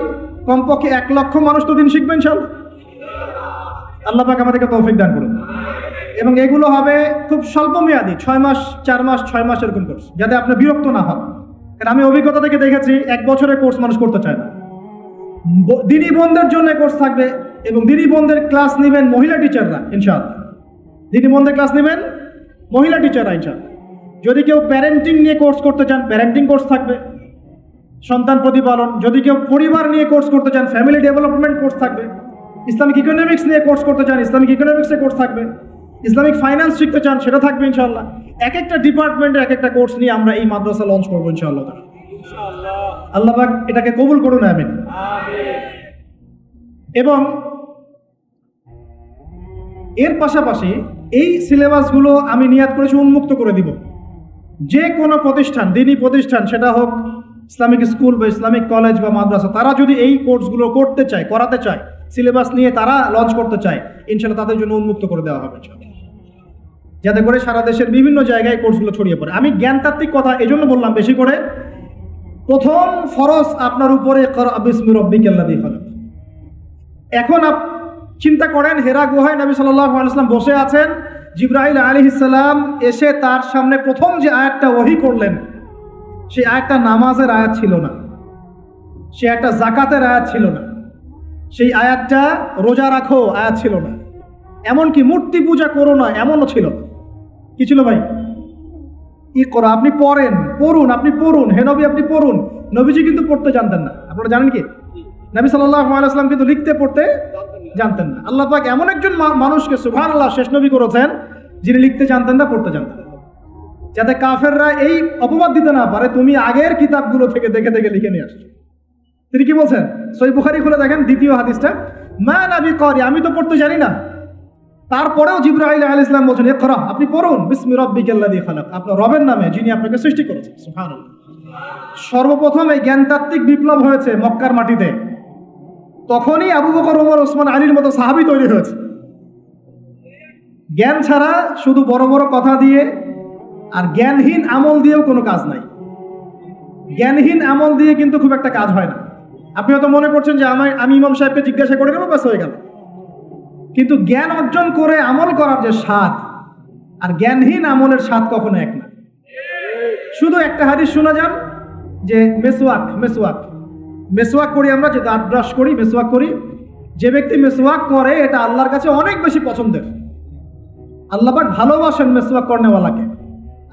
কমপক্ষে 1 লক্ষ মানুষ তো দিন শিখবেন ইনশাআল্লাহ। আল্লাহ পাক আমাদেরকে তৌফিক দান করুন। এবং এগুলো হবে খুব স্বল্প মেয়াদি, 6 মাস, 4 মাস, 6 মাস এরকম কোর্স, যাতে আপনি বিরক্ত না হন। কারণ আমি অভিজ্ঞতা থেকে দেখেছি 1 বছরের কোর্স মানুষ করতে চায় না। দিনী বোনদের জন্য কোর্স থাকবে, এবং দিনী বোনদের ক্লাস নেবেন মহিলা টিচাররা ইনশাআল্লাহ। দিনী বোনদের ক্লাস নেবেন মহিলা টিচাররা ইনশাআল্লাহ। যদি কেউ প্যারেন্টিং নিয়ে কোর্স করতে চান, প্যারেন্টিং কোর্স থাকবে, সন্তান প্রতিপালন। যদি কেউ পরিবার নিয়ে কোর্স করতে চান, ফ্যামিলি ডেভেলপমেন্ট কোর্স থাকবে। ইসলামিক ইকোনমিক্স নিয়ে কোর্স করতে চান, ইসলামিক ইকোনমিক্সের কোর্স থাকবে। ইসলামিক ফাইন্যান্স শিখতে চান, সেটা থাকবে ইনশাআল্লাহ। এক একটা ডিপার্টমেন্টের এক একটা কোর্স নিয়ে আমরা এই মাদ্রাসা লঞ্চ করবো ইনশাআল্লাহ। আল্লাহ পাক এটাকে কবুল করুন, আমিন। এবং এর পাশাপাশি এই সিলেবাসগুলো আমি নিয়াত করেছি উন্মুক্ত করে দিব। যে কোনো প্রতিষ্ঠান, দিনী প্রতিষ্ঠান, সেটা হোক ইসলামিক স্কুল বা ইসলামিক কলেজ বা মাদ্রাসা, তারা যদি এই কোর্সগুলো করতে চায়, করাতে চায়, সিলেবাস নিয়ে তারা লঞ্চ করতে চায়, ইনশাআল্লাহ তাদের জন্য উন্মুক্ত করে দেওয়া হবে, যাতে করে সারা দেশের বিভিন্ন জায়গায় কোর্সগুলো ছড়িয়ে পড়ে। আমি জ্ঞানতাত্ত্বিক কথা এজন্য বললাম বেশি করে, প্রথম ফরজ আপনার উপরে ইকরা বিসমি রাব্বিকাল্লাযী খালাক। এখন চিন্তা করেন, হেরা গুহায় নবী সাল্লাল্লাহু আলাইহি ওয়াসাল্লাম বসে আছেন, জিবরাইল আলাইহিস সালাম এসে তার সামনে প্রথম যে আয়াতটা ওহী করলেন, সেই আয়াতটা নামাজের আয়াত ছিল না, সেই আয়াতটা যাকাতের আয়াত ছিল না, সেই আয়াতটা রোজা রাখো আয়াত ছিল না, এমনকি মূর্তি পূজা করো না এমনও ছিল না। কি ছিল ভাই? ইকরা, আপনি পড়ুন, আপনি পড়ুন, হে নবী আপনি পড়ুন। নবীজি কিন্তু পড়তে জানতেন না, আপনারা জানেন কি? নবী সাল্লাল্লাহু আলাইহি ওয়াসাল্লাম কিন্তু লিখতে পড়তে জানতেন না। আল্লাহ পাক এমন একজন মানুষকে সুবহানাল্লাহ শেষ নবী করেছেন, যিনি লিখতে জানতেন না, পড়তে জানতেন, যাতে কাফেররা এই অপবাদ দিতে না পারে তুমি আগের কিতাবগুলো থেকে দেখে দেখে লিখে নিয়ে আসছো। তিনি কি বলছেন? সহিহ বুখারী খুলে দেখেন, দ্বিতীয় হাদিসটা, মা নবী করি, আমি তো পড়তে জানি না। তারপরেও জিবরাইল আলাইহিস সালাম বলছেন, ইকরা, আপনি পড়ুন, বিসমি রাব্বিকাল্লাযী খালাক, আপনার রবের নামে, যিনি আপনাকে সৃষ্টি করেছেন। সুবহানাল্লাহ। সর্বপ্রথম এই জ্ঞানতাত্ত্বিক বিপ্লব হয়েছে মক্কার মাটিতে। তখনই আবু বকর, ওমর, ওসমান, আলীর মতো সাহাবী তৈরি হয়েছে। জ্ঞান ছাড়া শুধু বড় বড় কথা দিয়ে আর জ্ঞানহীন আমল দিয়েও কোনো কাজ নাই। জ্ঞানহীন আমল দিয়ে কিন্তু খুব একটা কাজ হয় না। আপনি হয়তো মনে করছেন যে আমি ইমাম সাহেবকে জিজ্ঞাসা করে নেবো, ব্যাস হয়ে গেল। কিন্তু জ্ঞান অর্জন করে আমল করার যে স্বাদ আর জ্ঞানহীন আমলের স্বাদ কখনো এক না। শুধু একটা হাদিস শোনা যান যে মেসওয়াক করি আমরা, যে দাঁত ব্রাশ করি, মেসওয়াক করি। যে ব্যক্তি মেসওয়াক করে এটা আল্লাহর কাছে অনেক বেশি পছন্দের। আল্লাহ পাক ভালোবাসেন মেসওয়াক করনেওয়ালাকে।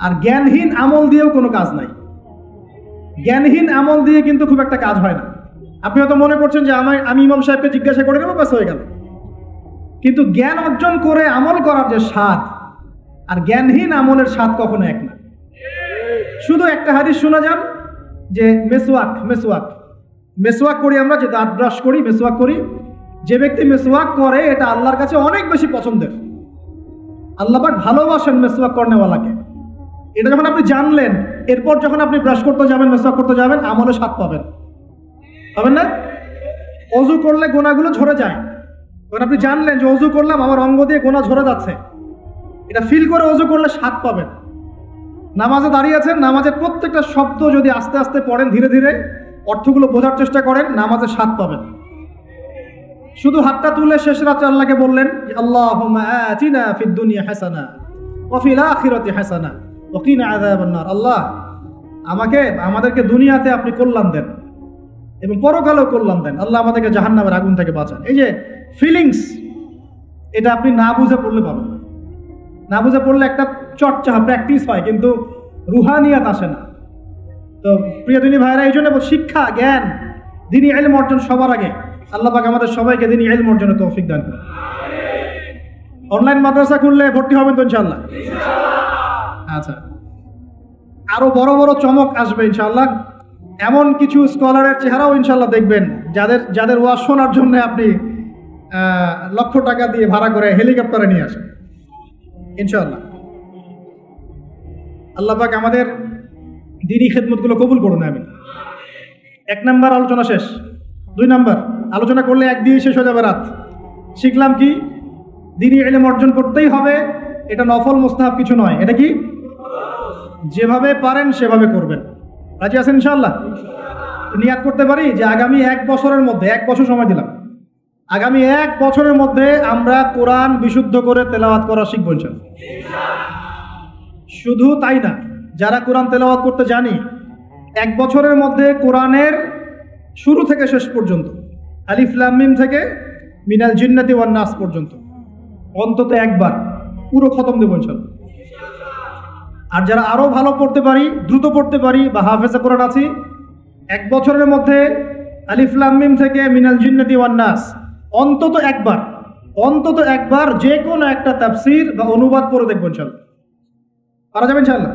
আর জ্ঞানহীন আমল দিয়েও কোনো কাজ নাই। জ্ঞানহীন আমল দিয়ে কিন্তু খুব একটা কাজ হয় না। আপনি হয়তো মনে করছেন যে আমি ইমাম সাহেবকে জিজ্ঞাসা করে নেবো, ব্যাস হয়ে গেল। কিন্তু জ্ঞান অর্জন করে আমল করার যে স্বাদ আর জ্ঞানহীন আমলের স্বাদ কখনো এক না। শুধু একটা হাদিস শোনা যান যে মেসওয়াক করি আমরা, যে দাঁত ব্রাশ করি, মেসওয়াক করি। যে ব্যক্তি মেসওয়াক করে এটা আল্লাহর কাছে অনেক বেশি পছন্দের। আল্লাহ পাক ভালোবাসেন মেসওয়াক করনেওয়ালাকে। এটা যখন আপনি জানলেন, এরপর যখন আপনি ব্রাশ করতে যাবেন, মেসওয়াক করতে যাবেন, আমলে স্বাদ পাবেন না? অজু করলে গোনাগুলো ঝরে যায়। তখন আপনি জানলেন যে অজু করলাম, আমার অঙ্গ দিয়ে গোনা ঝরে যাচ্ছে, এটা ফিল করে অজু করলে স্বাদ পাবেন। নামাজে দাঁড়িয়ে আছেন, নামাজের প্রত্যেকটা শব্দ যদি আস্তে আস্তে পড়েন, ধীরে ধীরে অর্থগুলো বোঝার চেষ্টা করেন, নামাজের স্বাদ পাবেন। শুধু হাতটা তুলে শেষ রাত্রে আল্লাহকে বললেন যে আল্লাহুম্মা আতিনা ফিদ দুনিয়া হাসানা ওয়া ফিল আখিরাতি হাসানা ওয়া কিনা আযাবান নার। আল্লাহ, আমাদেরকে দুনিয়াতে আপনি কল্যাণ দেন এবং পরকালেও কল্যাণ দেন। আল্লাহ আমাদেরকে জাহান্নামের আগুন থেকে বাঁচান। এই যে ফিলিংস, এটা আপনি না বুঝে পড়লে পাবেন না। না বুঝে পড়লে একটা চর্চা, প্র্যাকটিস হয়, কিন্তু রুহানিয়াত আসে না। তো প্রিয় দিনী ভাইরা, এই জন্য শিক্ষা, জ্ঞান, দ্বীনি ইলম অর্জন সবার আগে। আল্লাহ পাক আমাদের সবাইকে দ্বীনি ইলম অর্জনের তৌফিক দান করুন। অনলাইন মাদ্রাসা খুললে ভর্তি হবেন তো ইনশাআল্লাহ? আচ্ছা, আরো বড় বড় চমক আসবে ইনশাআল্লাহ। এমন কিছু স্কলারের চেহারাও ইনশাআল্লাহ দেখবেন, যাদের ওয়াজ শোনার জন্য আপনি লক্ষ টাকা দিয়ে ভাড়া করে হেলিকপ্টারে নিয়ে আসেন ইনশাআল্লাহ। আল্লাহ পাক আমাদের দ্বীনি খেদমতগুলো কবুল করুন, আমিন। 1 নাম্বার আলোচনা শেষ। 2 নাম্বার আলোচনা করলে এক দিয়ে শেষ হয়ে যাবে রাত। শিখলাম কি? দ্বীনি ইলম অর্জন করতেই হবে। এটা নফল মুস্তাহাব কিছু নয়। এটা কি? যেভাবে পারেন সেভাবে করবেন। রাজি আছেন ইনশাআল্লাহ? নিয়াত করতে পারি যে আগামী 1 বছরের মধ্যে, 1 বছর সময় দিলাম, আগামী 1 বছরের মধ্যে আমরা কোরআন বিশুদ্ধ করে তেলাওয়াত করা শিখব ইনশাআল্লাহ। শুধু তাই না, যারা কোরআন তেলাওয়াত করতে জানি, 1 বছরের মধ্যে কোরআনের শুরু থেকে শেষ পর্যন্ত, আলিফ লাম মিম থেকে মিনাল জিন্নাতি ওয়ান নাস পর্যন্ত অন্তত একবার পুরো খতম দেব ইনশাআল্লাহ। আর যারা আরো ভালো পড়তে পারি, দ্রুত পড়তে পারি, বা হাফেজে কোরআন আছি, 1 বছরের মধ্যে আলিফ লাম মিম থেকে মিনাল জিন্নাতি ওয়ান নাস অন্তত একবার যে কোনো একটা তাফসীর বা অনুবাদ পড়ে দেখব ইনশাআল্লাহ। পারা যাবে ইনশাআল্লাহ?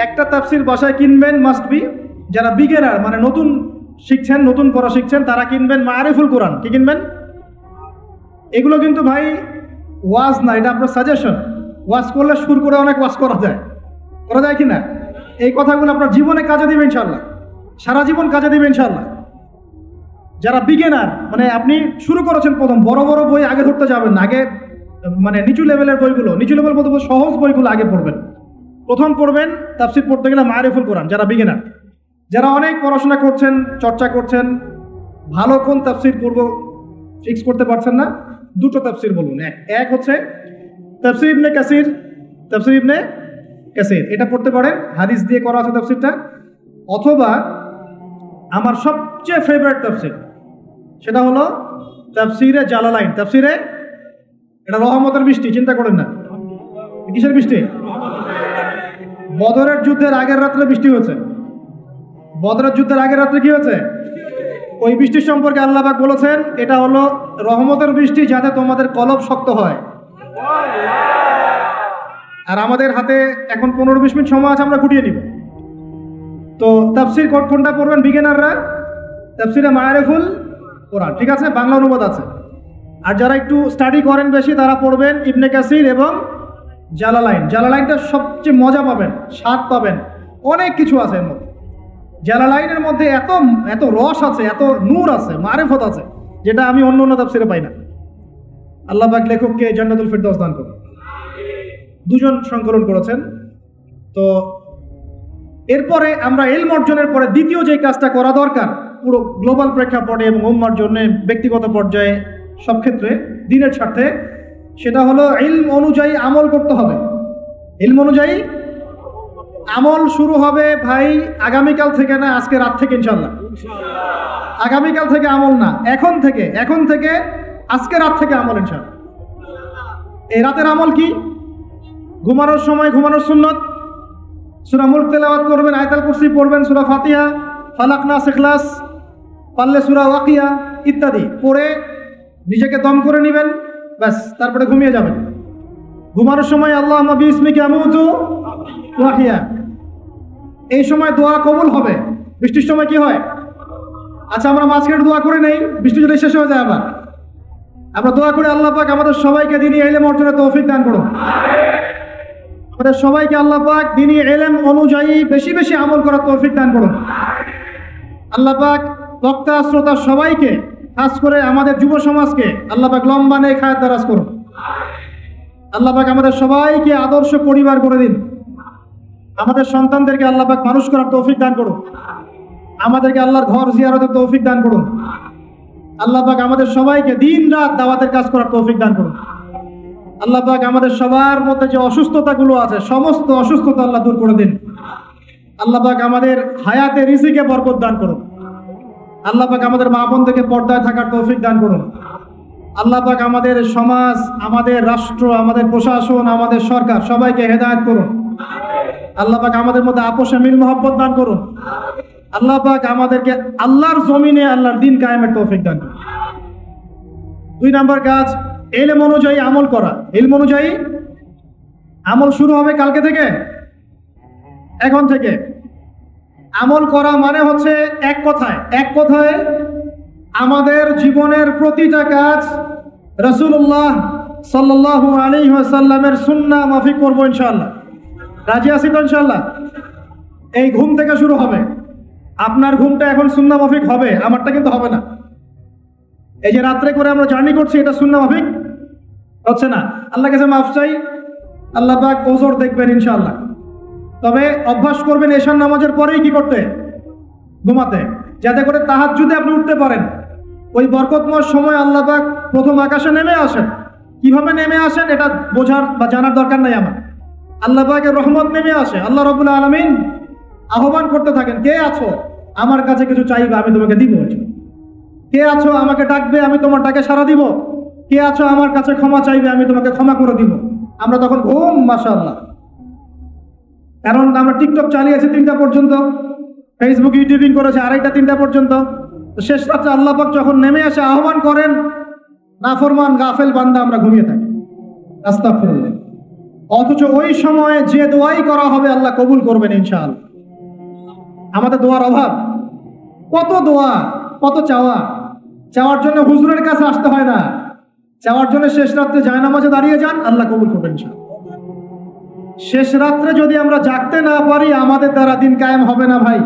একটা তাফসীর বাসায় কিনবেন, মাস্ট বি। যারা বিগিনার, মানে নতুন শিখছেন, নতুন পড়া শিখছেন, তারা কিনবেন মারিফুল কোরআন। কি কিনবেন? এগুলো কিন্তু ভাই ওয়াজ না, এটা আপনার সাজেশন। ওয়াজ করলে সুর করে অনেক ওয়াজ করা যায় কি না? এই কথাগুলো আপনার জীবনে কাজে দিবে ইনশাআল্লাহ, সারা জীবন কাজে দিবে ইনশাআল্লাহ। যারা বিগিনার, মানে আপনি শুরু করেছেন প্রথম, বড় বড় বই আগে ধরতে যাবেন না, আগে মানে নিচু লেভেলের বইগুলো, নিচু লেভেল বলতে সহজ বইগুলো আগে পড়বেন। প্রথম পড়বেন তাফসীর পড়তে গেলে মারিফুল কোরআন, যারা বিগিনার। যারা অনেক পড়াশোনা করছেন, চর্চা করছেন, ভালো কোন তাফসীর পড়ব ফিক্স করতে পারছেন না, 2টো তাফসীর বলুন। এক হচ্ছে তাফসীর ইবনে কাসির, এটা পড়তে পারেন, হাদিস দিয়ে করা আছে তাফসীরটা। অথবা আমার সবচেয়ে ফেভারিট তাফসীর, সেটা হলো তাফসীরে জালালাইন। তাফসীরে, এটা রহমতের বৃষ্টি, চিন্তা করেন না। কিসের বৃষ্টি? বদরের যুদ্ধের আগের রাত্রে বৃষ্টি হয়েছে। বদরের যুদ্ধের আগের রাত্রে কি হয়েছে? ওই বৃষ্টির সম্পর্কে আল্লাহ পাক বলেছেন, এটা হলো রহমতের বৃষ্টি, যাতে তোমাদের কলব শক্ত হয়। আর আমাদের হাতে এখন 15-20 মিনিট সময় আছে, আমরা গুটিয়ে নিব। তো তাফসীর কোনটা পড়বেন বিগিনাররা? তাফসীরে মারিফুল কোরআন, ঠিক আছে, বাংলা অনুবাদ আছে। আর যারা একটু স্টাডি করেন বেশি, তারা পড়বেন ইবনে কাসির এবং জালালাইন। জালালাইনটা সবচেয়ে মজা পাবেন, স্বাদ পাবেন, অনেক কিছু আছে এর মধ্যে। জালালাইনের মধ্যে এত রস আছে, এত নূর আছে, মারিফত আছে, যেটা আমি অন্য তাফসীরে পাই না। আল্লাহ পাক লেখককে জান্নাতুল ফেরদাউস দান করুন। দুজন সংকলন করেছেন। তো এরপরে আমরা ইলম অর্জনের পরে দ্বিতীয় যে কাজটা করা দরকার পুরো গ্লোবাল প্রেক্ষাপটে এবং উম্মার জন্য ব্যক্তিগত পর্যায়ে সব ক্ষেত্রে দ্বীনের স্বার্থে, সেটা হলো ইলম অনুযায়ী আমল করতে হবে। ইলম অনুযায়ী আমল শুরু হবে ভাই আগামীকাল থেকে না, আজকে রাত থেকে ইনশাআল্লাহ। আগামীকাল থেকে আমল না, এখন থেকে আজকে রাত থেকে আমল ইনশাআল্লাহ। এই রাতের আমল কি? ঘুমানোর সময় ঘুমানোর সুন্নত, সূরা মুলক তেলাওয়াত করবেন, আয়াতুল কুরসি পড়বেন, সূরা ফাতিহা, ফালাক, নাস, ইখলাস, পারলে সূরা ওয়াকিয়া ইত্যাদি পড়ে নিজেকে দম করে নেবেন, ব্যাস, তারপরে ঘুমিয়ে যাবেন। ঘুমানোর সময় আল্লাহুম্মা বিইসমিকা আমুতু ওয়া আহইয়া, এই সময় দোয়া কবুল হবে। বৃষ্টির সময় কি হয়? আচ্ছা, আমরা মাঝখানে দোয়া করে নেই, বৃষ্টি যদি শেষ হয়ে যায় আবার আমরা দোয়া করে আল্লাহ পাক আমাদের সবাইকে দ্বীনি ইলম অর্জনের তৌফিক দান করুন। আমাদের সবাইকে আল্লাহ পাক দ্বীনি ইলম অনুযায়ী বেশি বেশি আমল করার তৌফিক দান করুন। আল্লাহ পাক বক্তা শ্রোতা সবাইকে, খাস করে আমাদের যুব সমাজকে আল্লাহ পাক লম্বা নেক হায়াত দারাজ করুন। আল্লাহ পাক আমাদের সবাইকে আদর্শ পরিবার করে দিন। আমাদের সন্তানদেরকে আল্লাহ পাক মানুষ করার তৌফিক দান করুন। আমাদেরকে আল্লাহর ঘর জিয়ারতের তৌফিক দান করুন। আল্লাহ পাক আমাদের সবাইকে দিন রাত দাওয়াতের কাজ করার তৌফিক দান করুন। আল্লাহ পাক আমাদের সবার মধ্যে যে অসুস্থতাগুলো আছে সমস্ত অসুস্থতা আল্লাহ দূর করে দিন। আল্লাহ পাক আমাদের হায়াতে রিজিকে বরকত দান করুন। আল্লাহ পাক আমাদের মা বোনদেরকে পর্দায় থাকার তৌফিক দান করুন। আল্লাহ পাক আমাদের সমাজ, আমাদের রাষ্ট্র, আমাদের প্রশাসন, আমাদের সরকার সবাইকে হেদায়েত করুন। আল্লাহ পাক আমাদের মধ্যে আপোষে মিল মহব্বত দান করুন। আল্লাহ পাক আমাদেরকে আল্লাহর জমিনে আল্লাহর দ্বীন কায়েমের তৌফিক দান করুন। 2 নম্বর কাজ, ইলম অনুযায়ী আমল করা। ইলম অনুযায়ী আমল শুরু হবে কালকে থেকে, এখন থেকে। আমল করা মানে হচ্ছে এক কথায় আমাদের জীবনের প্রতিটা কাজ রাসূলুল্লাহ সাল্লাল্লাহু আলাইহি ওয়াসাল্লামের সুন্নাহ মাফিক করব ইনশাআল্লাহ। রাজি আছি তো ইনশাআল্লাহ? এই ঘুম থেকে শুরু হবে। আপনার ঘুমটা এখন সুন্নাহ মাফিক হবে, আমারটা কিন্তু হবে না। এই যে রাত্রে করে আমরা জার্নি করছি, এটা সুন্নাহ মাফিক হচ্ছে না। আল্লাহর কাছে মাফ চাই, আল্লাহ পাক ওজর দেখবেন ইনশাআল্লাহ। তবে অভ্যাস করবেন এশার নামাজের পরেই কি করতে? ঘুমাতে, যাতে করে তাহাজ্জুদে আপনি উঠতে পারেন। ওই বরকতময় সময় আল্লাহ পাক প্রথম আকাশে নেমে আসেন। কিভাবে নেমে আসেন এটা বোঝার বা জানার দরকার নাই আমার। আল্লাহ পাকের রহমত নেমে আসে। আল্লাহ রাব্বুল আলামিন আহ্বান করতে থাকেন, কে আছো আমার কাছে কিছু চাইবে আমি তোমাকে দিব। কে আছো আমাকে ডাকবে আমি তোমার ডাকে সাড়া দিব। কে আছো আমার কাছে ক্ষমা চাইবে আমি তোমাকে ক্ষমা করে দিব। আমরা তখন ঘুম, মাশাআল্লাহ। কারণ আমরা টিকটক চালিয়েছি 3টা পর্যন্ত, ফেসবুক ইউটিউবিং করেছে 2:30 3টা পর্যন্ত। শেষ রাত্রে আল্লাহ পাক যখন নেমে আসে আহ্বান করেন, নাফরমান গাফেল বান্দা আমরা ঘুমিয়ে থাকি। আস্তাগফিরুল্লাহ। অথচ ওই সময়ে যে দোয়াই করা হবে আল্লাহ কবুল করবেন ইনশাআল্লাহ। আমাদের দোয়ার অভাব, কত দোয়া, কত চাওয়ার জন্য হুজুরের কাছে আসতে হয় না। চাওয়ার জন্য শেষ রাত্রে জায়নামাজে দাঁড়িয়ে যান, আল্লাহ কবুল করবেন ইনশাআল্লাহ। শেষ রাত্রে যদি আমরা জাগতে না পারি আমাদের দ্বারা দিন কায়েম হবে না ভাই।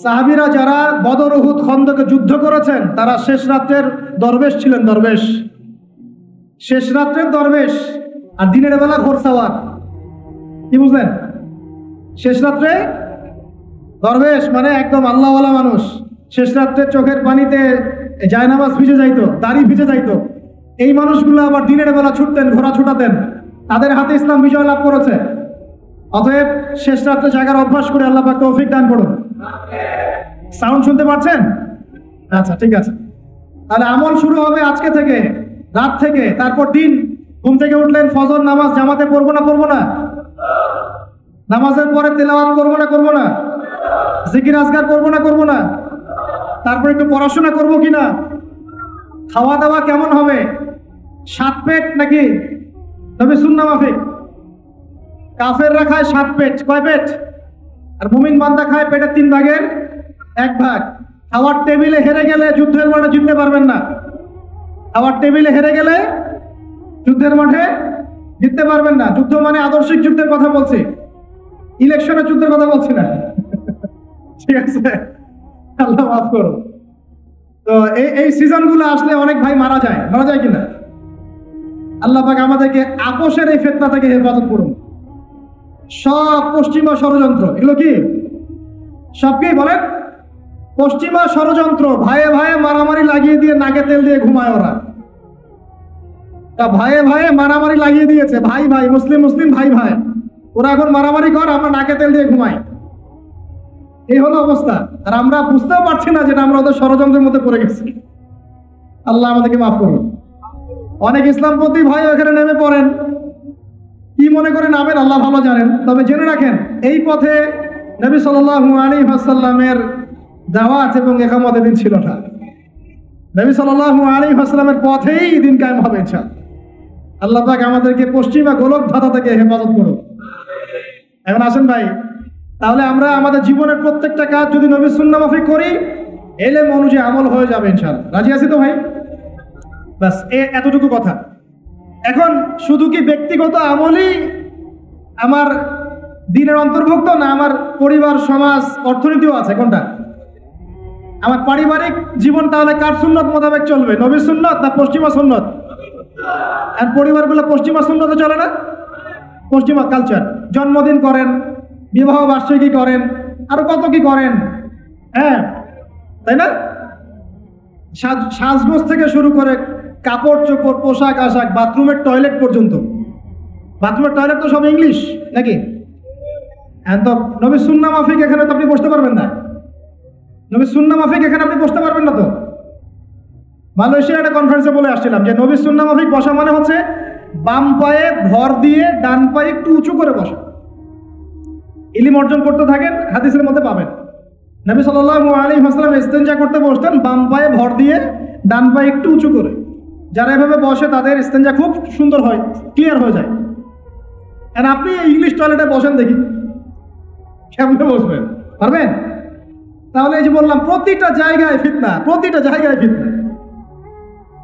সাহাবীরা যারা বদর, উহুদ, খন্দকে যুদ্ধ করেছেন তারা শেষ রাত্রের দরবেশ ছিলেন। দরবেশ, শেষ রাত্রের দরবেশ, আর দিনের বেলা ঘোড়সাওয়ার। কি বুঝলেন? শেষ রাত্রে দরবেশ মানে একদম আল্লাহওয়ালা মানুষ। শেষ রাত্রে চোখের পানিতে জায়নামাজ ভিজে যাইতো, দাড়ি ভিজে যাইতো। এই মানুষগুলো আবার দিনের বেলা ছুটতেন, ঘোড়া ছুটাতেন। তাদের হাতে ইসলাম বিজয় লাভ করেছে। অতএব শেষ রাত্রে জাগার অভ্যাস করে আল্লাহ পাক তৌফিক দান করুন। সাউন্ড শুনতে পাচ্ছেন? আচ্ছা, ঠিক আছে। তাহলে আমল শুরু হবে আজকে থেকে, রাত থেকে। তারপর দিন ঘুম থেকে উঠলেন, ফজর নামাজ জামাতে পড়বো না? নামাজের পরে তেলাওয়াত করবো না? জিকির আজকার করবো না? তারপর একটু পড়াশোনা করবো কিনা? খাওয়া দাওয়া কেমন হবে? 7 পেট নাকি? তবে সুন্নাহ মাফিক। কাফেররা খায় 7 পেট। কয় পেট? আর মুমিন বান্দা খায় পেটের 3 ভাগের 1 ভাগ। খাওয়ার টেবিলে হেরে গেলে যুদ্ধের মাঠে জিততে পারবেন না। খাওয়ার টেবিলে হেরে গেলে যুদ্ধের মাঠে জিততে পারবেন না। যুদ্ধ মানে আদর্শিক যুদ্ধের কথা বলছি, ইলেকশনের যুদ্ধের কথা বলছি না। ঠিক আছে, আল্লাহ মাফ করো। তো এই সিজনগুলো আসলে অনেক ভাই মারা যায় কিনা? আল্লাহ পাক আমাদেরকে আপোষের এই ফিতনা থেকে হেফাজত করুন। সব পশ্চিমা ষড়যন্ত্র, এগুলো কি সব কি বলেন? পশ্চিমা ষড়যন্ত্র। ভাইয়ে ভাইয়ে মারামারি লাগিয়ে দিয়ে নাকে তেল দিয়ে ঘুমায় ওরা। ভাইয়ে ভাইয়ে মারামারি লাগিয়ে দিয়েছে, ভাই ভাই, মুসলিম মুসলিম, ভাই ভাই, ওরা এখন মারামারি কর, আমরা নাকে তেল দিয়ে ঘুমাই। এই হলো অবস্থা। আর আমরা বুঝতেও পারছি না যেটা আমরা ওদের ষড়যন্ত্রের মধ্যে পড়ে গেছি। আল্লাহ আমাদেরকে মাফ করুন। অনেক ইসলামপন্থী ভাই এখানে নেমে পড়েন, কি মনে করে নামেন আল্লাহ ভালো জানেন। তবে জেনে রাখেন, এই পথে নবী সাল্লাল্লাহু আলাইহি ওয়াসাল্লামের দাওয়াত এবং ইকামত দিন ছিল না। নবী সাল্লাল্লাহু আলাইহি ওয়াসাল্লামের পথেই দিন কায়েম হবে ইনশাআল্লাহ। আল্লাহ পাক আমাদেরকে পশ্চিমা গোলক ধাঁধা থেকে হেফাজত করুন। এখন আসেন ভাই, তাহলে আমরা আমাদের জীবনের প্রত্যেকটা কাজ যদি নবী সুন্নাহ মাফিক করি, এলেম অনুযায়ী আমল হয়ে যাবে ইনশাআল্লাহ। রাজি আছি তো ভাই? বাস এতটুকু কথা। এখন শুধু কি ব্যক্তিগত আমলই আমার দিনের অন্তর্ভুক্ত, না আমার পরিবার, সমাজ, অর্থনীতিও আছে? কোনটা? আমার পারিবারিক জীবন তাহলে কার সুন্নত মোতাবেক চলবে? নবীর সুন্নত না পশ্চিমা সুন্নত? আর পরিবারগুলো পশ্চিমা সুন্নতে চলে না? পশ্চিমা কালচার। জন্মদিন করেন, বিবাহ বার্ষিকী করেন, আরো কত কি করেন, হ্যাঁ তাই না? সাজগোজ থেকে শুরু করে কাপড় চোপড়, পোশাক আশাক, বাথরুমের টয়লেট পর্যন্ত। বাথরুমের টয়লেট তো সব ইংলিশ নাকি? তো নবী সুন্নাহ মাফিক এখানে তো আপনি বসতে পারবেন না। নবী সুন্নাহ মাফিক এখানে আপনি বসতে পারবেন না। তো মালয়েশিয়ার একটা কনফারেন্সে বলে আসছিলাম যে নবী সুন্নাহ মাফিক বসা মানে হচ্ছে বাম পায়ে ভর দিয়ে ডান পায়ে একটু উঁচু করে বসা। ইলম অর্জন করতে থাকেন, হাদিসের মধ্যে পাবেন। নবী সাল্লাল্লাহু আলাইহি ওয়াসাল্লাম ইস্তেনজা করতে বসতেন বাম পায়ে ভর দিয়ে ডান পায়ে একটু উঁচু করে। যারা এভাবে বসে তাদের ইস্তেনজা খুব সুন্দর হয়, ক্লিয়ার হয়ে যায়। আর আপনি ইংলিশ টয়লেটে বসেন, দেখি কেমনে বসবেন? পারবেন? তাহলে এই যে বললাম, প্রতিটা জায়গায় ফিতনা, প্রতিটা জায়গায় ফিতনা।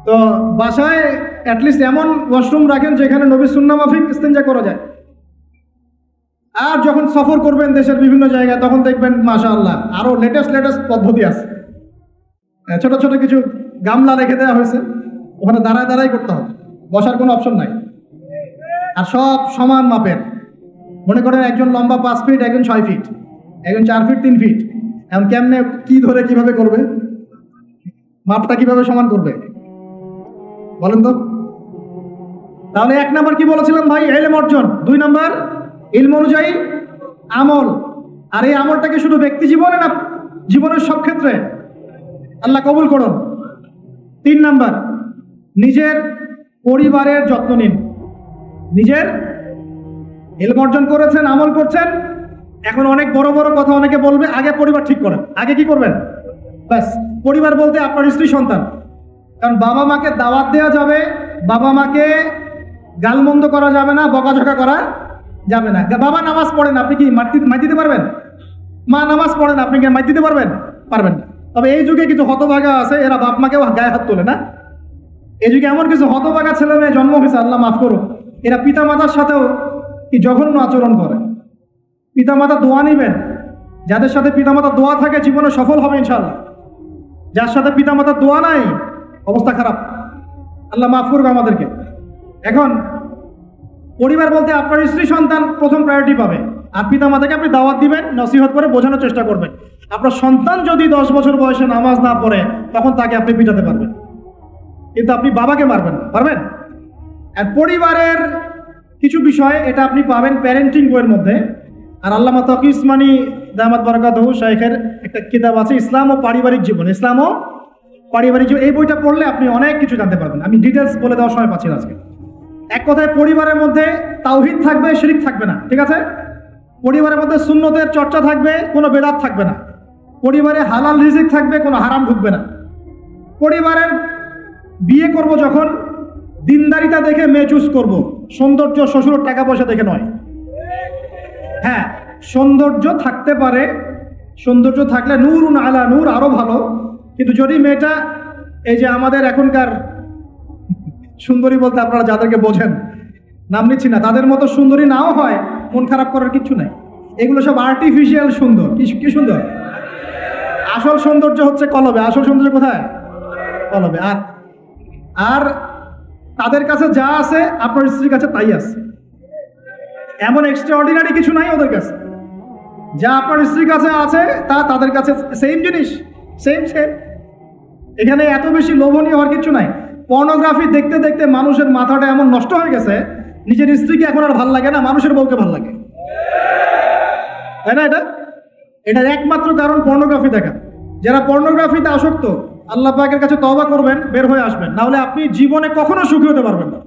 তো বাসায় অ্যাটলিস্ট এমন ওয়াশরুম রাখেন যেখানে নবী সুন্নাহ মাফিক ইস্তেনজা করা যায়। আর যখন সফর করবেন দেশের বিভিন্ন জায়গায়, তখন দেখবেন মাশাআল্লাহ আরো লেটেস্ট পদ্ধতি আছে। ছোট ছোট কিছু গামলা রেখে দেওয়া হয়েছে, ওখানে দাঁড়ায় করতে হবে, বসার কোনো অপশন নাই। আর সব সমান মাপের। মনে করেন একজন লম্বা 5 ফিট, একজন 6 ফিট, একজন 4 ফিট 3 ফিট। এখন কেমনে কি ধরে কিভাবে করবে? মাপটা কিভাবে সমান করবে বলেন তো? তাহলে 1 নাম্বার কি বলেছিলাম ভাই? ইলম অর্জন। 2 নাম্বার ইলম অনুযায়ী আমল। আর এই আমলটাকে শুধু ব্যক্তি জীবনে না, জীবনের সব ক্ষেত্রে আল্লাহ কবুল করুন। 3 নাম্বার নিজের পরিবারের যত্ন নিন। নিজের ইলম অর্জন করেছেন, আমল করছেন, এখন অনেক বড় বড় কথা অনেকে বলবে, আগে পরিবার ঠিক করেন। আগে কি করবেন? ব্যাস, পরিবার বলতে আপনার স্ত্রী সন্তান। কারণ বাবা মাকে দাওয়াত দেওয়া যাবে, বাবা মাকে গালমন্দ করা যাবে না, বকাঝকা করা যাবে না। বাবা নামাজ পড়েন, আপনি কি মাই দিতে পারবেন? মা নামাজ পড়েন, আপনি কি মাই দিতে পারবেন? পারবেন না। তবে এই যুগে কিছু হতভাগা আছে, এরা বাপ মাকেও গায়ে হাত তোলে না। এই যুগে এমন কিছু হতভাগা ছেলে মেয়ে জন্ম হয়েছে, আল্লাহ মাফ করুক, এরা পিতা মাতার সাথেও কি জঘন্য আচরণ করে। পিতামাতা দোয়া নিবেন, যাদের সাথে পিতামাতা দোয়া থাকে জীবনে সফল হবে ইনশাআল্লাহ। যার সাথে পিতামাতার দোয়া নাই, অবস্থা খারাপ। আল্লাহ মাফ করুক আমাদেরকে। এখন পরিবার বলতে আপনার স্ত্রী সন্তান প্রথম প্রায়োরিটি পাবে। আর পিতামাতাকে আপনি দাওয়াত দিবেন, নসিহত করে বোঝানোর চেষ্টা করবেন। আপনার সন্তান যদি 10 বছর বয়সে নামাজ না পড়ে, তখন তাকে আপনি পিটাতে পারবেন, কিন্তু আপনি বাবাকে মারবেন না। পারবেন? আর পরিবারের কিছু বিষয় এটা আপনি পাবেন প্যারেন্টিং বইয়ের মধ্যে। আর আল্লামা তকি উসমানী দামাত বারাকাতুহু শাইখের একটা কিতাব আছে, ইসলাম ও পারিবারিক জীবন। ইসলাম ও পারিবারিক জীবন, এই বইটা পড়লে আপনি অনেক কিছু জানতে পারবেন। আমি ডিটেলস বলে দেওয়ার সময় পাচ্ছি না আজকে। এক কথায়, পরিবারের মধ্যে তাওহীদ থাকবে, শিরক থাকবে না, ঠিক আছে? পরিবারের মধ্যে সুন্নতের চর্চা থাকবে, কোনো বেদাত থাকবে না। পরিবারে হালাল রিজিক থাকবে, কোনো হারাম ঢুকবে না। পরিবারের বিয়ে করব যখন, দিনদারিতা দেখে মেয়ে চুজ করব, সৌন্দর্য, শ্বশুরের টাকা পয়সা দেখে নয়। হ্যাঁ, সৌন্দর্য থাকতে পারে, সৌন্দর্য থাকলে নূরুন আলা নূর, আরো ভালো। কিন্তু যদি মেয়েটা, এই যে আমাদের এখনকার সুন্দরী বলতে আপনারা যাদেরকে বোঝেন, নাম নিচ্ছি না, তাদের মতো সুন্দরী নাও হয়, মন খারাপ করার কিছু নাই। এগুলো সব আর্টিফিশিয়াল সুন্দর। কি সুন্দর? আসল সৌন্দর্য হচ্ছে কলবে। আসল সৌন্দর্য কোথায়? হবে। আর আর তাদের কাছে যা আছে আপনার স্ত্রীর কাছে তাই আছে, এমন এক্সট্রা অর্ডিনারি কিছু নাই ওদের কাছে। যা আপনার স্ত্রীর কাছে আছে তা তাদের কাছে সেম জিনিস, সেম সেম। এখানে এত বেশি লোভনীয় হওয়ার কিছু নাই। পর্নোগ্রাফি দেখতে দেখতে মানুষের মাথাটা এমন নষ্ট হয়ে গেছে, নিজের স্ত্রীকে এখন আর ভাল লাগে না, মানুষের বউকে ভাল লাগে, তাই না? এটার একমাত্র কারণ পর্নোগ্রাফি দেখা। যারা পর্নোগ্রাফিতে আসক্ত, আল্লাহ পাকের কাছে তওবা করবেন, বের হয়ে আসবেন, না হলে আপনি জীবনে কখনো সুখী হতে পারবেন না।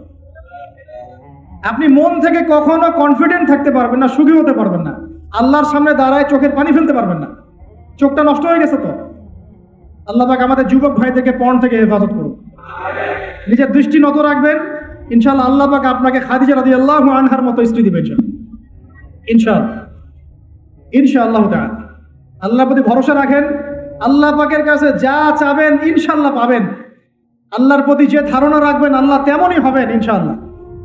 আপনি মন থেকে কখনো কনফিডেন্ট থাকতে পারবেন না, সুখী হতে পারবেন না। আল্লাহর সামনে দাঁড়ায় চোখের পানি ফেলতে পারবেন না, চোখটা নষ্ট হয়ে গেছে। তো আল্লাহ পাক আমাদের যুবক ভাইদেরকে পর্ন থেকে হেফাজত করুন, নিজের দৃষ্টি নত রাখবেন। ইনশাআল্লাহ আল্লাহ পাক আপনাকে খাদিজা রাদিয়াল্লাহু আনহার মতো স্ত্রী দিবেন ইনশাআল্লাহ, ইনশাআল্লাহ তাআলা। আল্লাহর প্রতি ভরসা রাখেন, আল্লাহ পাকের কাছে যা চাবেন ইনশাআল্লাহ পাবেন। আল্লাহর প্রতি যে ধারণা রাখবেন আল্লাহ তেমনই হবেন ইনশাআল্লাহ।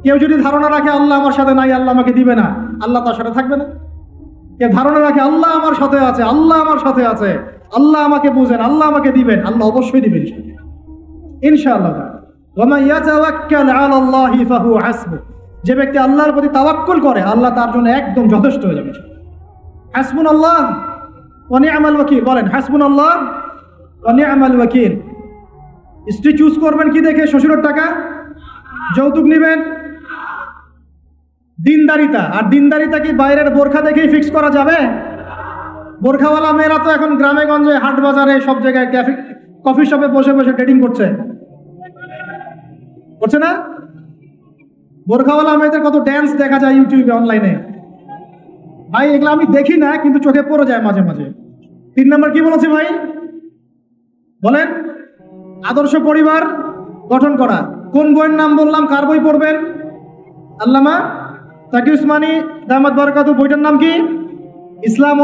কেউ যদি ধারণা রাখে আল্লাহ আমার সাথে নাই, আল্লাহ আমাকে দিবে না, আল্লাহ তার সাথে থাকবে না। কেউ ধারণা রাখে আল্লাহ আমার সাথে আছে, আল্লাহ আমার সাথে আছে, আল্লাহ আমাকে বুঝেন, আল্লাহ আমাকে দিবেন, আল্লাহ অবশ্যই দিবেন ইনশাআল্লাহ। যে ব্যক্তি আল্লাহর প্রতি তাওয়াক্কুল করে আল্লাহ তার জন্য একদম যথেষ্ট হয়ে যাবে। হাসবুনাল্লাহ ওয়া নি'মাল ওয়াকিল, বলেন হাসবুনাল্লাহ ওয়া নি'মাল ওয়াকিল। স্ত্রী চুজ করবেন কি দেখে? শ্বশুরের টাকা, যৌতুক নেবেন, দিনদারিতা। আর দিনদারিতা কি বাইরের বোরখা দেখেই ফিক্স করা যাবে? বোরখাওয়ালা মেয়েরা তো এখন গ্রামে গঞ্জে, হাট বাজারে, সব জায়গায় কফি শপে বসে বসে ডেটিং করছে না? বোরখাওয়ালা মেয়েদের কত ড্যান্স দেখা যায় ইউটিউবে, অনলাইনে। ভাই এগুলো আমি দেখি না, কিন্তু চোখে পড়ে যায় মাঝে মাঝে। 3 নম্বর কি বলেছে ভাই বলেন? আদর্শ পরিবার গঠন করা। কোন বইয়ের নাম বললাম? কার বই পড়বেন? আল্লামা তাকি উসমানী দামাত বারাকাতু। বইটার নাম কি? ইসলাম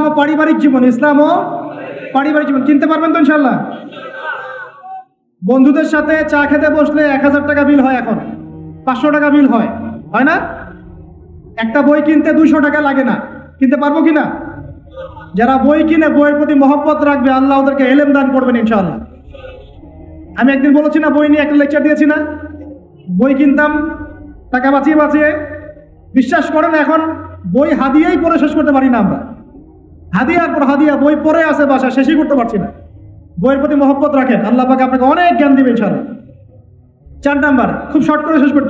ও পারিবারিক জীবন। ইসলাম ও পারিবারিক জীবন। কিনতে পারবেন তো ইনশাআল্লাহ? বন্ধুদের সাথে চা খেতে বসলে 1000 টাকা বিল হয়, এখন 500 টাকা বিল হয় না? একটা বই কিনতে 200 টাকা লাগে না। কিনতে পারবো কিনা? যারা বই কিনে বইয়ের প্রতি মহব্বত রাখবে আল্লাহ ওদেরকে এলেম দান করবেন ইনশাআল্লাহ। আমি একদিন বলেছি না, বই নিয়ে একটা লেকচার দিয়েছি না, বই কিনতাম টাকা বাঁচিয়ে বাঁচিয়ে। বিশ্বাস করেন এখন বই হাদিয়াই পড়ে শেষ করতে পারি না আমরা। হাদিয়ার পর হাদিয়া বই পড়ে আছে বাসা, শেষই করতে পারছি না। বইয়ের প্রতি মহব্বত রাখেন, আল্লাহ পাক আপনাকে অনেক জ্ঞান দিবেন ইনশাআল্লাহ। 4 নাম্বার, খুব শর্ট করে শেষ করি।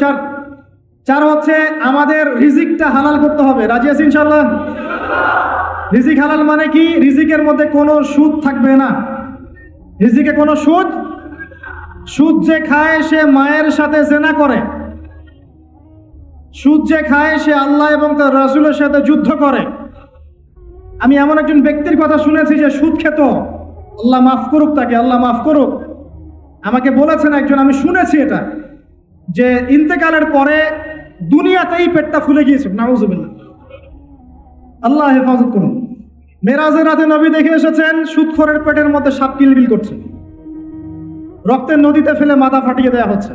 4 হচ্ছে আমাদের রিজিকটা হালাল করতে হবে। রাজি আছি ইনশাআল্লাহ? রিজিক হালাল মানে কি? রিজিকের মধ্যে কোনো সুদ থাকবে না। রিজিকে কোনো সুদ যে খায় সে মায়ের সাথে জেনা করে, সুদ যে খায় সে আল্লাহ এবং তার রাসূলের সাথে যুদ্ধ করে। আমি এমন একজন ব্যক্তির কথা শুনেছি যে সুদ খেত, আল্লাহ মাফ করুক তাকে, আল্লাহ মাফ করুক। আমাকে বলেছেন একজন, আমি শুনেছি এটা, যে ইন্তেকালের পরে দুনিয়াতেই পেটটা ফুলে গিয়েছে। নাউজুবিল্লাহ, আল্লাহ হেফাজত করুন। মেরাজের রাতে নবী দেখে এসেছেন সুদখোরের পেটের মধ্যে সাপ কিলবিল করছে, রক্তের নদীতে ফেলে মাথা ফাটিয়ে দেওয়া হচ্ছে।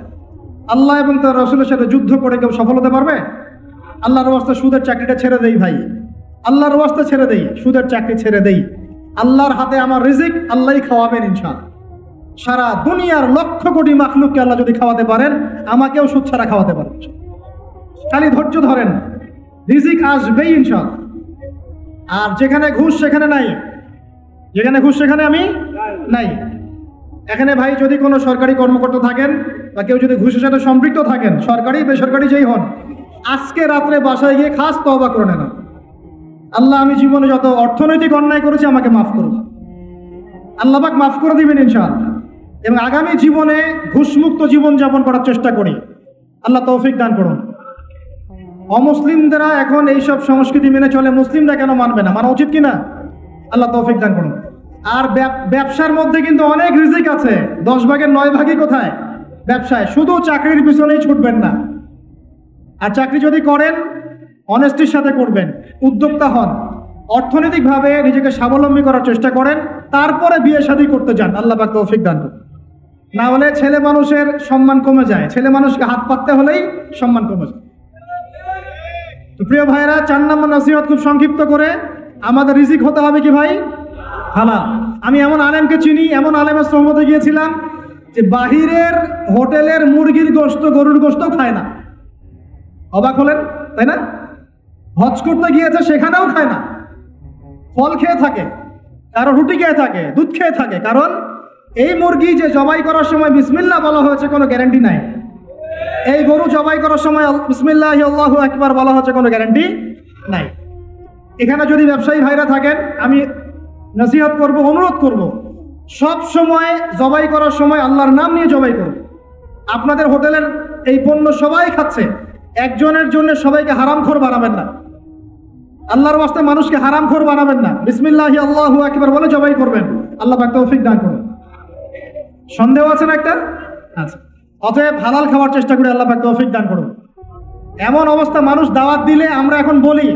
আল্লাহ এবং তার রাসূলের সাথে যুদ্ধ করে কেউ সফল হতে পারবে? আল্লাহর ওয়াস্তে সুদের চাকরিটা ছেড়ে দেই ভাই, আল্লাহর ওয়াস্তে ছেড়ে দেই, সুদের চাকরি ছেড়ে দেই। আল্লাহর হাতে আমার রিজিক, আল্লাহই খাওয়াবেন ইনশাআল্লাহ। সারা দুনিয়ার লক্ষ কোটি মাখলুককে আল্লাহ যদি খাওয়াতে পারেন, আমাকেও সুদ ছাড়া খাওয়াতে পারেন। খালি ধৈর্য ধরেন, রিজিক আসবেই ইনশাআল্লাহ। আর যেখানে ঘুষ সেখানে নাই, যেখানে ঘুষ সেখানে আমি নাই। এখানে ভাই যদি কোনো সরকারি কর্মকর্তা থাকেন বা কেউ যদি ঘুষের সাথে সম্পৃক্ত থাকেন, সরকারি বেসরকারি যেই হন, আজকে রাত্রে বাসায় গিয়ে খাস তওবা করে নেন। আল্লাহ, আমি জীবনে যত অর্থনৈতিক অন্যায় করেছি আমাকে মাফ করুন। আল্লাহ পাক মাফ করে দিবেন ইনশাআল্লাহ। এবং আগামী জীবনে ঘুষমুক্ত জীবন যাপন করার চেষ্টা করি, আল্লাহ তৌফিক দান করুন। অমুসলিমরা এখন এইসব সংস্কৃতি মেনে চলে, মুসলিমরা কেন মানবে না? মানা উচিত কিনা? আল্লাহ তৌফিক দান করুন। আর ব্যবসার মধ্যে কিন্তু অনেক রিজিক আছে। 10 ভাগের 9 ভাগই কোথায়? ব্যবসায়। শুধু চাকরির পিছনেই ছুটবেন না। আর চাকরি যদি করেন অনেস্টির সাথে করবেন, উদ্যোক্তা হন, অর্থনৈতিকভাবে নিজেকে স্বাবলম্বী করার চেষ্টা করেন, তারপরে বিয়ে শাদী করতে যান। আল্লাহ পাক তৌফিক দান করুন। না হলে ছেলে মানুষের সম্মান কমে যায়, ছেলে মানুষকে হাত পাততে হলেই সম্মান কমে যায়। তো প্রিয় ভাইরা, 4 নম্বর নসিহত খুব সংক্ষিপ্ত করে, আমাদের রিজিক হতে হবে কি ভাই? হালাল। আমি এমন আলেমকে চিনি, এমন আলেমের সোহবতে গিয়েছিলাম যে বাহিরের হোটেলের মুরগির গোশত, গরুর গোশত খায় না। অবাক হলেন, তাই না? হজ করতে গিয়েছে, সেখানেও খায় না, ফল খেয়ে থাকে, কারো রুটি খেয়ে থাকে, দুধ খেয়ে থাকে। কারণ এই মুরগি যে জবাই করার সময় বিসমিল্লাহ বলা হয়েছে কোনো গ্যারান্টি নাই। এই গরু জবাই করার সময় বিসমিল্লাহি আল্লাহু আকবার বলা হচ্ছে কোনো গ্যারান্টি নাই। এখানে যদি ব্যবসায়ী ভাইরা থাকেন, আমি নসিহত করব, অনুরোধ করব, সব সময় জবাই করার সময় আল্লাহর নাম নিয়ে জবাই করব। আপনাদের হোটেলের এই পণ্য সবাই খাচ্ছে, একজনের জন্য সবাইকে হারামখোর বানাবেন না। আল্লাহর ওয়াস্তে মানুষকে হারামখোর বানাবেন না। বিসমিল্লাহি আল্লাহু আকবার বলে জবাই করবেন। আল্লাহ পাক তৌফিক দান করুন। সন্দেহ আছে না একটা? আচ্ছা, অতএব হালাল খাওয়ার চেষ্টা করে আল্লাহ পাক তৌফিক দান করুন। এমন অবস্থা, মানুষ দাওয়াত দিলে আমরা এখন বলি,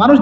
মানুষ